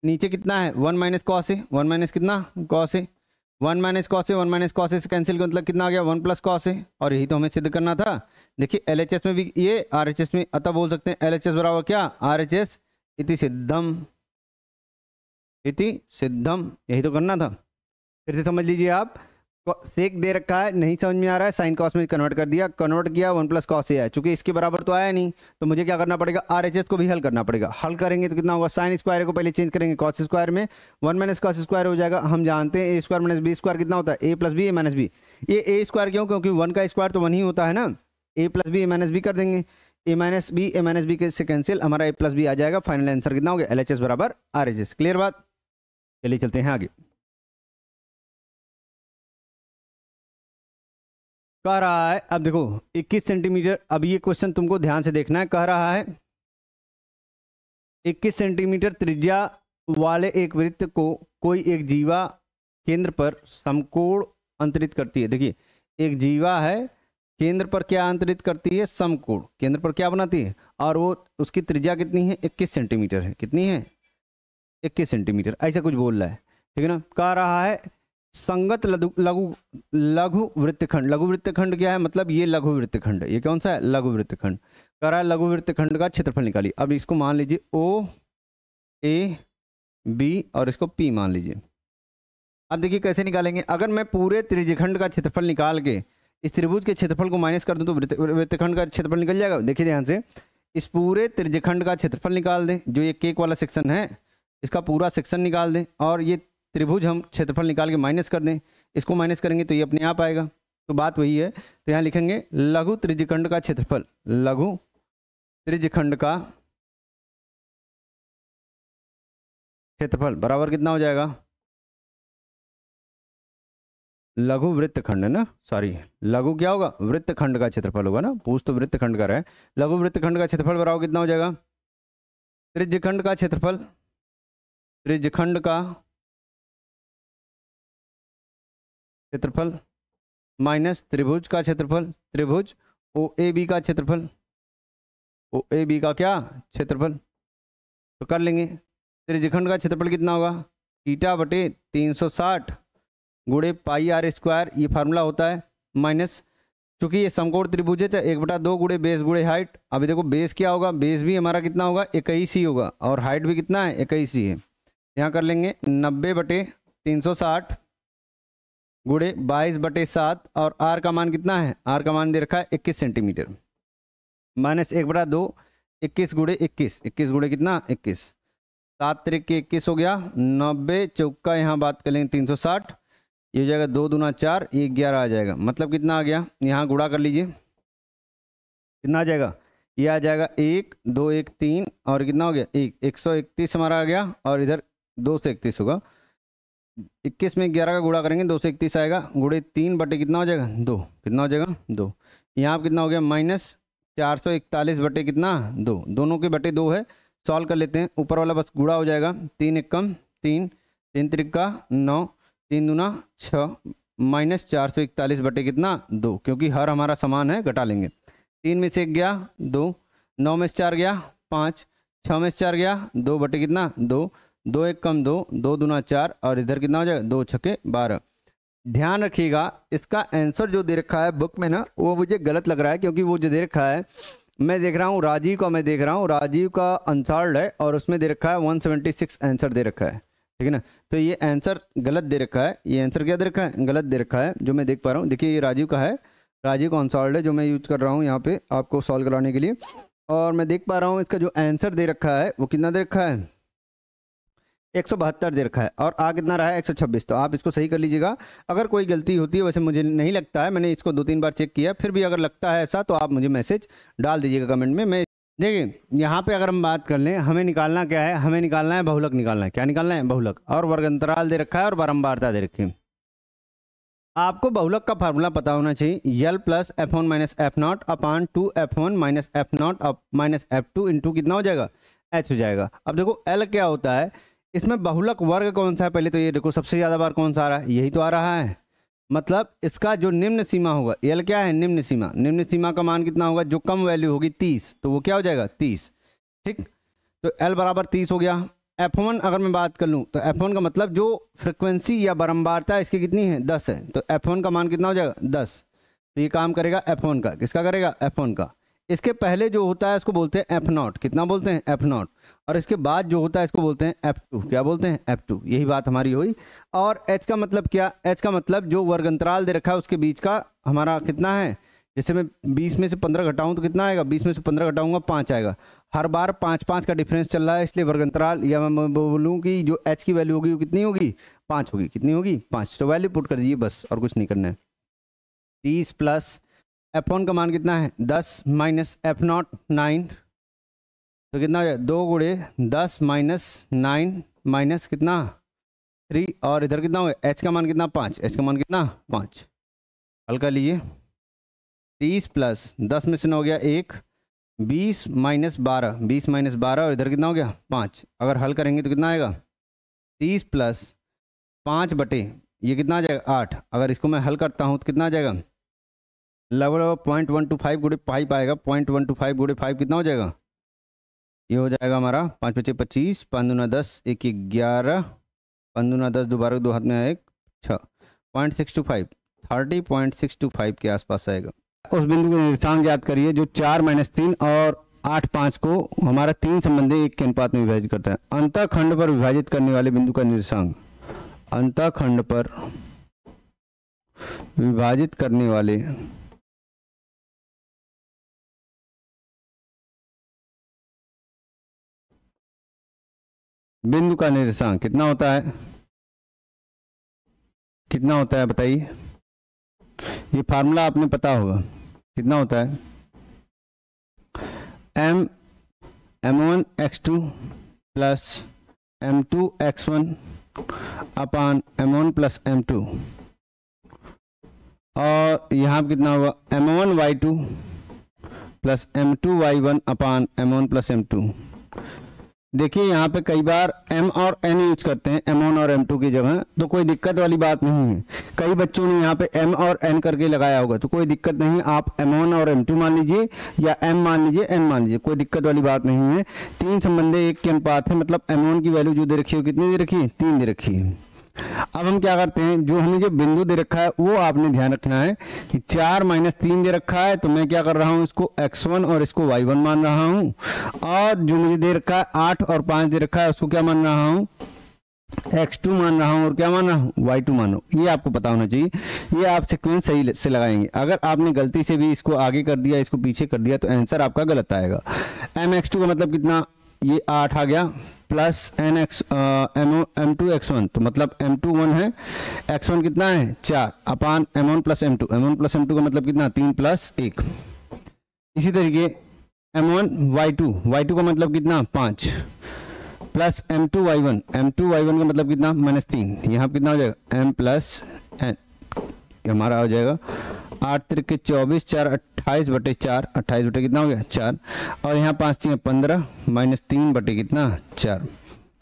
नीचे कितना है 1 - कॉस ए, 1 कितना cos A, 1 - cos A, 1 - cos A से कैंसिल का मतलब कितना आ गया 1 + कॉस ए, और यही तो हमें सिद्ध करना था। देखिए LHS में भी ये, RHS में, अतः बोल सकते हैं LHS बराबर क्या RHS इति सिद्धम, इति सिद्धम, यही तो करना था। फिर से समझ लीजिए आप, सेक दे रखा है, नहीं समझ में आ रहा है, साइन कॉस में कन्वर्ट कर दिया, कन्वर्ट किया 1 + कॉस ए है, चूंकि इसके बराबर तो आया नहीं तो मुझे क्या करना पड़ेगा RHS को भी हल करना पड़ेगा। हल करेंगे तो कितना होगा साइन स्क्वायर को पहले चेंज करेंगे कॉस स्क्वायर में, 1 - कॉस स्क्वायर हो जाएगा। हम जानते हैं A² - B² कितना होता है a + b a - b, ये A² क्यों, क्योंकि 1 का स्क्वायर तो 1 ही होता है ना, a + b a - b कर देंगे, a - b a - b से कैंसिल, हमारा a + b आ जाएगा। फाइनल आंसर कितना हो गया LHS बराबर RHS। क्लियर बात, चलिए चलते हैं आगे। कह रहा है, अब देखो 21 सेंटीमीटर, अब ये क्वेश्चन तुमको ध्यान से देखना है। कह रहा है 21 सेंटीमीटर त्रिज्या वाले एक वृत्त को कोई एक जीवा केंद्र पर समकोण अंतरित करती है। देखिए एक जीवा है, केंद्र पर क्या अंतरित करती है समकोण, केंद्र पर क्या बनाती है, और वो उसकी त्रिज्या कितनी है 21 सेंटीमीटर है, कितनी है 21 सेंटीमीटर, ऐसा कुछ बोल रहा है, ठीक है ना। कह रहा है संगत लघु वृत्तखंड, लघु वृत्तखंड क्या है, मतलब ये लघु वृत्तखंड, ये कौन सा है लघु वृत्तखंड। कह रहा है लघु वृत्तखंड का क्षेत्रफल निकालिए। अब इसको मान लीजिए O A B और इसको P मान लीजिए। अब देखिए कैसे निकालेंगे, अगर मैं पूरे त्रिज्यखंड का क्षेत्रफल निकाल के इस त्रिभुज के क्षेत्रफल को माइनस कर दूं तो वृत्तखंड का क्षेत्रफल निकल जाएगा। देखिए ध्यान से, इस पूरे त्रिज्यखंड का क्षेत्रफल निकाल दें, जो ये केक वाला सेक्शन है इसका पूरा सेक्शन निकाल दें, और ये त्रिभुज हम क्षेत्रफल निकाल के माइनस कर दें, इसको माइनस करेंगे तो ये अपने आप आएगा। तो बात वही है, तो यहाँ लिखेंगे लघु त्रिज्यखंड का क्षेत्रफल, लघु त्रिज्यखंड का क्षेत्रफल बराबर कितना हो जाएगा, लघु वृत्तखंड है ना, सॉरी लघु क्या होगा वृत्तखंड का क्षेत्रफल होगा ना, पूछ तो वृत्तखंड का रहा है, लघु वृत्तखंड का क्षेत्रफल बराबर कितना हो जाएगा त्रिज्यखंड का क्षेत्रफल, त्रिज्यखंड का क्षेत्रफल माइनस त्रिभुज का क्षेत्रफल, त्रिभुज OAB का क्षेत्रफल, OAB का क्या क्षेत्रफल। तो कर लेंगे, त्रिज्यखंड का क्षेत्रफल कितना होगा θ/360 गुणे πr², ये फार्मूला होता है, माइनस चूंकि ये समकोण त्रिभुज है तो 1/2 गुणे बेस गुणे हाइट। अभी देखो बेस क्या होगा, बेस भी हमारा कितना होगा 21 ही होगा, और हाइट भी कितना है 21 ही है। यहाँ कर लेंगे 90/360 गुणे 22/7, और आर का मान कितना है, आर का मान दे रखा है 21 सेंटीमीटर, माइनस 1/2 21 गुणे 21, 21 गुणे कितना 21, 7 त्रिक 21 हो गया, 90 चौका यहाँ बात कर लेंगे 360, ये हो जाएगा 2 दूना 4, ये 11 आ जाएगा, मतलब कितना आ गया, यहाँ गुणा कर लीजिए कितना आ जाएगा, ये आ जाएगा 1 2 1 3, और कितना हो गया 131 हमारा आ गया, और इधर 2 से 31 होगा, 21 में 11 का गुणा करेंगे 2 से 31 आएगा, गुणे 3 बटे कितना हो जाएगा 2, कितना हो जाएगा 2, यहाँ पर कितना हो गया माइनस 441 बटे कितना 2, दोनों के बटे 2 है, सॉल्व कर लेते हैं, ऊपर वाला बस गुणा हो जाएगा, 3 एकम 3, 3 त्रिका 9, 3 दूना 6, माइनस 441 बटे कितना 2, क्योंकि हर हमारा समान है, घटा लेंगे, 3 में से 1 गया 2, 9 में से 4 गया 5, 6 में से 4 गया 2 बटे कितना 2, 2 1 कम 2, 2 दूना 4 और इधर कितना हो जाएगा 2 छक्के 12। ध्यान रखिएगा इसका आंसर जो दे रखा है बुक में ना वो मुझे गलत लग रहा है, क्योंकि वो जो दे रखा है मैं देख रहा हूँ राजीव का, मैं देख रहा हूँ राजीव का अनसॉल्व्ड है और उसमें दे रखा है 176 आंसर दे रखा है, ठीक है ना। तो ये आंसर गलत दे रखा है, ये आंसर क्या दे रखा है, गलत दे रखा है जो मैं देख पा रहा हूँ। देखिए ये राजीव का है, राजीव का अनसॉल्व्ड है जो मैं यूज कर रहा हूँ यहाँ पे आपको सॉल्व कराने के लिए, और मैं देख पा रहा हूँ इसका जो आंसर दे रखा है वो कितना दे रखा है 172 दे रखा है, और आ कितना रहा है 126। तो आप इसको सही कर लीजिएगा। अगर कोई गलती होती है, वैसे मुझे नहीं लगता है, मैंने इसको 2-3 बार चेक किया, फिर भी अगर लगता है ऐसा तो आप मुझे मैसेज डाल दीजिएगा कमेंट में। मैं देखिए यहाँ पे अगर हम बात कर लें, हमें निकालना क्या है, हमें निकालना है बहुलक निकालना है। क्या निकालना है, बहुलक, और वर्ग अंतराल दे रखा है और बारंबारता दे रखी है। आपको बहुलक का फार्मूला पता होना चाहिए, यल प्लस F1 माइनस F0 अपान 2F1 minus F0 minus F2 into कितना हो जाएगा H हो जाएगा। अब देखो L क्या होता है, इसमें बहुलक वर्ग कौन सा है, पहले तो ये देखो सबसे ज़्यादा बार कौन सा आ रहा है, यही तो आ रहा है। मतलब इसका जो निम्न सीमा होगा, L क्या है निम्न सीमा, निम्न सीमा का मान कितना होगा, जो कम वैल्यू होगी 30, तो वो क्या हो जाएगा 30, ठीक। तो L बराबर 30 हो गया। F1 अगर मैं बात कर लूँ तो F1 का मतलब जो फ्रिक्वेंसी या बारंबारता इसकी कितनी है 10 है, तो F1 का मान कितना हो जाएगा 10। तो ये काम करेगा F1 का, किसका करेगा F1 का। इसके पहले जो होता है इसको बोलते हैं F0, कितना बोलते हैं F0, और इसके बाद जो होता है इसको बोलते हैं F2, क्या बोलते हैं F2। यही बात हमारी हुई। और H का मतलब क्या, H का मतलब जो वर्ग अंतराल दे रखा है उसके बीच का हमारा कितना है, जैसे मैं 20 में से 15 घटाऊं तो कितना आएगा, 20 में से 15 घटाऊंगा 5 आएगा। हर बार 5-5 का डिफरेंस चल रहा है, इसलिए वर्ग अंतराल, या मैं बोलूँ कि जो H की वैल्यू होगी वो कितनी होगी 5 होगी, कितनी होगी 5। तो वैल्यू पुट कर दीजिए बस, और कुछ नहीं करना है। 30 प्लस F1 का मान कितना है 10 माइनस F0 9, तो कितना हो जाएगा 2 गुणे 10 माइनस 9 माइनस कितना 3, और इधर कितना हो गया H का मान कितना 5, H का मान कितना 5। हल कर लीजिए, 30 प्लस 10 में से 9 हो गया 1, 20 माइनस 12, 20 माइनस 12, और इधर कितना हो गया 5। अगर हल करेंगे तो कितना आएगा 30 प्लस 5 बटे ये कितना आ जाएगा 8। अगर इसको मैं हल करता हूँ तो कितना आ जाएगा लगभग 0.125 गुणे 5 आएगा, 0.125 गुणे 5 कितना हो जाएगा, ये हो जाएगा हमारा 5 बचे 25, 5 दूना 10, 1 11, 5 दूना 10, दोबारा 2 हाथ में आए 6, 0.625, 30.625 के आसपास आएगा। उस बिंदु का निर्देशांक याद करिए जो 4 - 3 और 8 5 को हमारा 3 संबंधी 1 के अनुपात में विभाजित करता है। अंतःखंड पर विभाजित करने वाले बिंदु का निर्देशांक, अंतःखंड पर विभाजित करने वाले बिंदु का निर्देशांक कितना होता है, कितना होता है बताइए। ये फार्मूला आपने पता होगा, कितना होता है m1 x2 plus m2 x1 अपान m1 प्लस m2, और यहाँ कितना होगा m1 y2 plus m2 y1 अपान m1 प्लस m2। देखिए यहाँ पे कई बार m और n यूज करते हैं m1 और m2 की जगह, तो कोई दिक्कत वाली बात नहीं है। कई बच्चों ने यहाँ पे m और n करके लगाया होगा, तो कोई दिक्कत नहीं, आप m1 और m2 मान लीजिए या m मान लीजिए n मान लीजिए, कोई दिक्कत वाली बात नहीं है। 3 संबंधी 1 के अनुपात है, मतलब m1 की वैल्यू जो दे रखी है कितनी दे रखी है 3 दे रखी है। अब हम क्या करते हैं, जो हमें जो बिंदु दे रखा है वो आपने ध्यान रखना है कि 4 - 3 दे रखा है, तो मैं क्या कर रहा हूँ इसको x1 और इसको y1 मान रहा हूँ, और जो मुझे दे रखा है 8 और 5 दे रखा है उसको क्या मान रहा हूँ x2 मान रहा हूँ, और क्या मान रहा हूँ y2 मान रहा हूँ। ये आपको पता होना चाहिए, ये आप सीक्वेंस सही से लगाएंगे। अगर आपने गलती से भी इसको आगे कर दिया इसको पीछे कर दिया तो आंसर आपका गलत आएगा। mx2 का मतलब कितना, ये 8 आ गया, प्लस m2 x1, तो मतलब m2 1 है, x1 कितना है 4 अपान m1 plus m2, m1 plus m2 का मतलब कितना 3 प्लस 1। इसी तरीके m1 y2 का मतलब कितना 5 प्लस m2 y1 का मतलब कितना -3, यहाँ कितना हो जाएगा m प्लस n, हमारा हो जाएगा 8 त्रिक 24, 4 28 बटे 4, 28 बटे कितना हो गया 4, और यहाँ 5 3 15 -3 बटे कितना 4।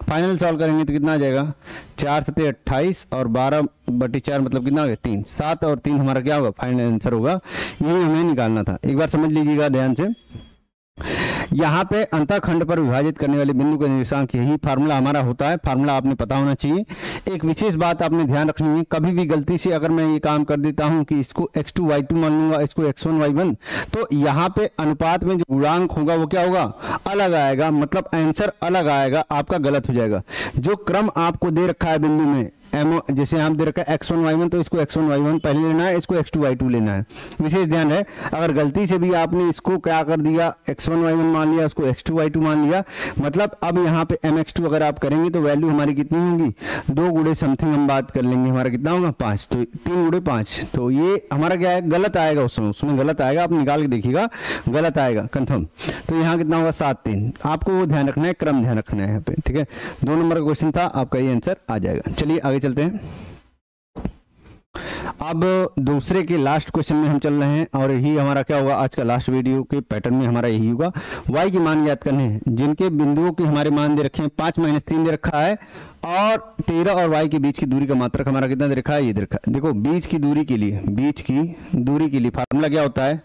फाइनल सॉल्व करेंगे तो कितना आ जाएगा 4 7 28 और 12 बटे 4 मतलब कितना हो गया 3, 7 और 3 हमारा क्या होगा फाइनल आंसर होगा। यही हमें निकालना था। एक बार समझ लीजिएगा ध्यान से, यहाँ पे अंतःखंड पर विभाजित करने वाले बिंदु का निर्देशांक, यही फार्मूला हमारा होता है। फार्मूला आपने पता होना चाहिए। एक विशेष बात आपने ध्यान रखनी है, कभी भी गलती से अगर मैं ये काम कर देता हूँ कि इसको x2 y2 मान लूंगा, इसको x1 y1, तो यहाँ पे अनुपात में जो गुणांक होगा वो क्या होगा, अलग आएगा, मतलब आंसर अलग आएगा, आपका गलत हो जाएगा। जो क्रम आपको दे रखा है बिंदु में, जैसे यहाँ दे रखा है x1 y1, तो इसको x1 y1 पहले लेना है, इसको x2 y2 लेना है। विशेष ध्यान है, अगर गलती से भी आपने इसको क्या कर दिया, x1 y1 मान लिया, उसको x2 y2 मान लिया, मतलब अब यहाँ पे mx2 अगर आप करेंगे तो वैल्यू हमारी कितनी होगी, 2 गुणे समथिंग हम बात कर लेंगे, हमारा कितना होगा 5, तो 3 गुणे 5, तो ये हमारा क्या है, गलत आएगा, उसमें गलत आएगा, आप निकाल के देखिएगा, गलत आएगा कंफर्म। तो यहाँ कितना होगा 7 3, आपको वो ध्यान रखना है, क्रम ध्यान रखना है यहाँ पे, ठीक है। 2 नंबर का क्वेश्चन था, आपका ये आंसर आ जाएगा। चलिए आगे चलते हैं। अब दूसरे के लास्ट क्वेश्चन में हम चल रहे हैं, और यही हमारा क्या होगा, आज का लास्ट वीडियो के पैटर्न में हमारा यही होगा। y के मान याद करने हैं, जिनके बिंदुओं के हमारे मान दे रखे हैं, 5 - 3 दे रखा है, और 13 और y के बीच की दूरी का मात्रक हमारा कितना दे रखा है, ये दे रखा है। देखो बीच की दूरी के लिए फार्मूला क्या होता है,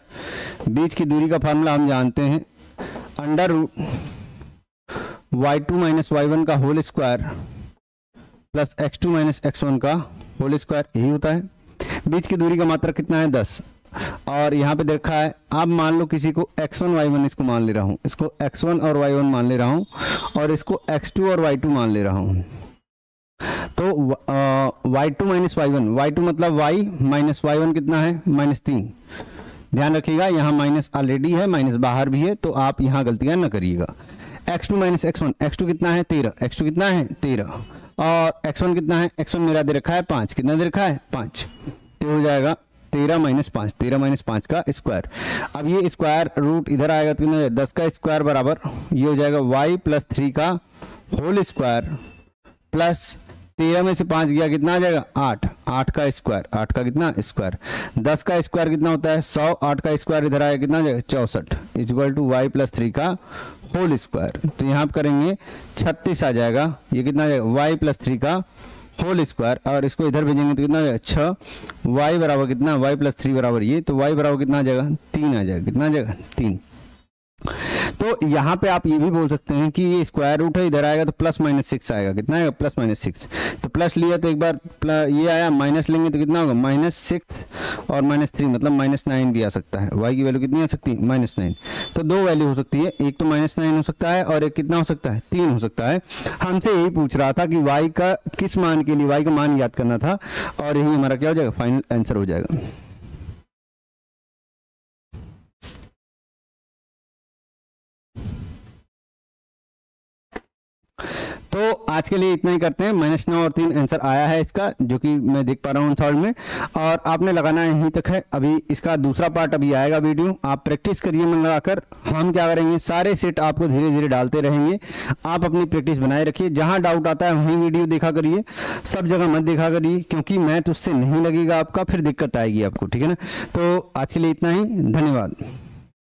बीच की दूरी का फार्मूला हम जानते हैं, √y2 - y1 का whole square plus x2 - x1 का होल स्क्वायर, यही होता है। बीच की दूरी का मात्रक कितना है 10, और यहाँ पे देखा है, अब मान लो किसी को x1 y1 इसको मान ले रहा हूँ, इसको x1 और y1 मान ले रहा हूँ, और इसको x2 और y2 मान ले रहा हूँ। तो y2 - y1, y2 मतलब y माइनस y1 कितना है -3। ध्यान रखिएगा, यहाँ माइनस ऑलरेडी है, माइनस बाहर भी है, तो आप यहाँ गलतियां न करिएगा। x2 - x1, x2 कितना है 13, x2 कितना है 13, और x1 कितना है, x1 मेरा दे रखा है 5, कितना दे रखा है 5, तो हो जाएगा 13 - 5 का स्क्वायर। अब ये स्क्वायर रूट इधर आएगा तो कितना, 10 का स्क्वायर बराबर ये हो जाएगा y + 3 का होल स्क्वायर प्लस 13 में से 5 गया, कितना आ जाएगा 8 का स्क्वायर, 8 का कितना स्क्वायर, 10 का स्क्वायर कितना होता है 100, 8 का स्क्वायर इधर आएगा कितना आ जाएगा 64 = y + 3 का होल स्क्वायर। तो यहाँ पे करेंगे 36 आ जाएगा, ये कितना आ जाएगा y + 3 का होल स्क्वायर, और इसको इधर भेजेंगे तो कितना आ जाएगा 6, y बराबर कितना, y + 3 बराबर ये, तो y बराबर कितना आ जाएगा 3 आ जाएगा, कितना आ जाएगा 3। तो यहाँ पे आप ये भी बोल सकते हैं कि ये स्क्वायर रूट है, इधर आएगा तो +-6 आएगा, कितना आएगा +-6, तो प्लस लिया तो एक बार ये आया, माइनस लेंगे तो कितना होगा -6 और -3 मतलब -9 भी आ सकता है। y की वैल्यू कितनी आ सकती है -9, तो 2 वैल्यू हो सकती है, एक तो -9 हो सकता है और एक कितना हो सकता है 3 हो सकता है। हमसे यही पूछ रहा था कि y का किस मान के लिए, y का मान याद करना था, और यही हमारा क्या हो जाएगा फाइनल आंसर हो जाएगा। तो आज के लिए इतना ही करते हैं। -9 और 3 आंसर आया है इसका, जो कि मैं देख पा रहा हूँ सॉल्व में, और आपने लगाना यहीं तक है। अभी इसका दूसरा पार्ट अभी आएगा वीडियो, आप प्रैक्टिस करिए मन लगाकर। हम क्या करेंगे, सारे सेट आपको धीरे धीरे डालते रहेंगे, आप अपनी प्रैक्टिस बनाए रखिए। जहाँ डाउट आता है वहीं वीडियो देखा करिए, सब जगह मत देखा करिए, क्योंकि मैथ उससे नहीं लगेगा आपका, फिर दिक्कत आएगी आपको, ठीक है ना। तो आज के लिए इतना ही, धन्यवाद।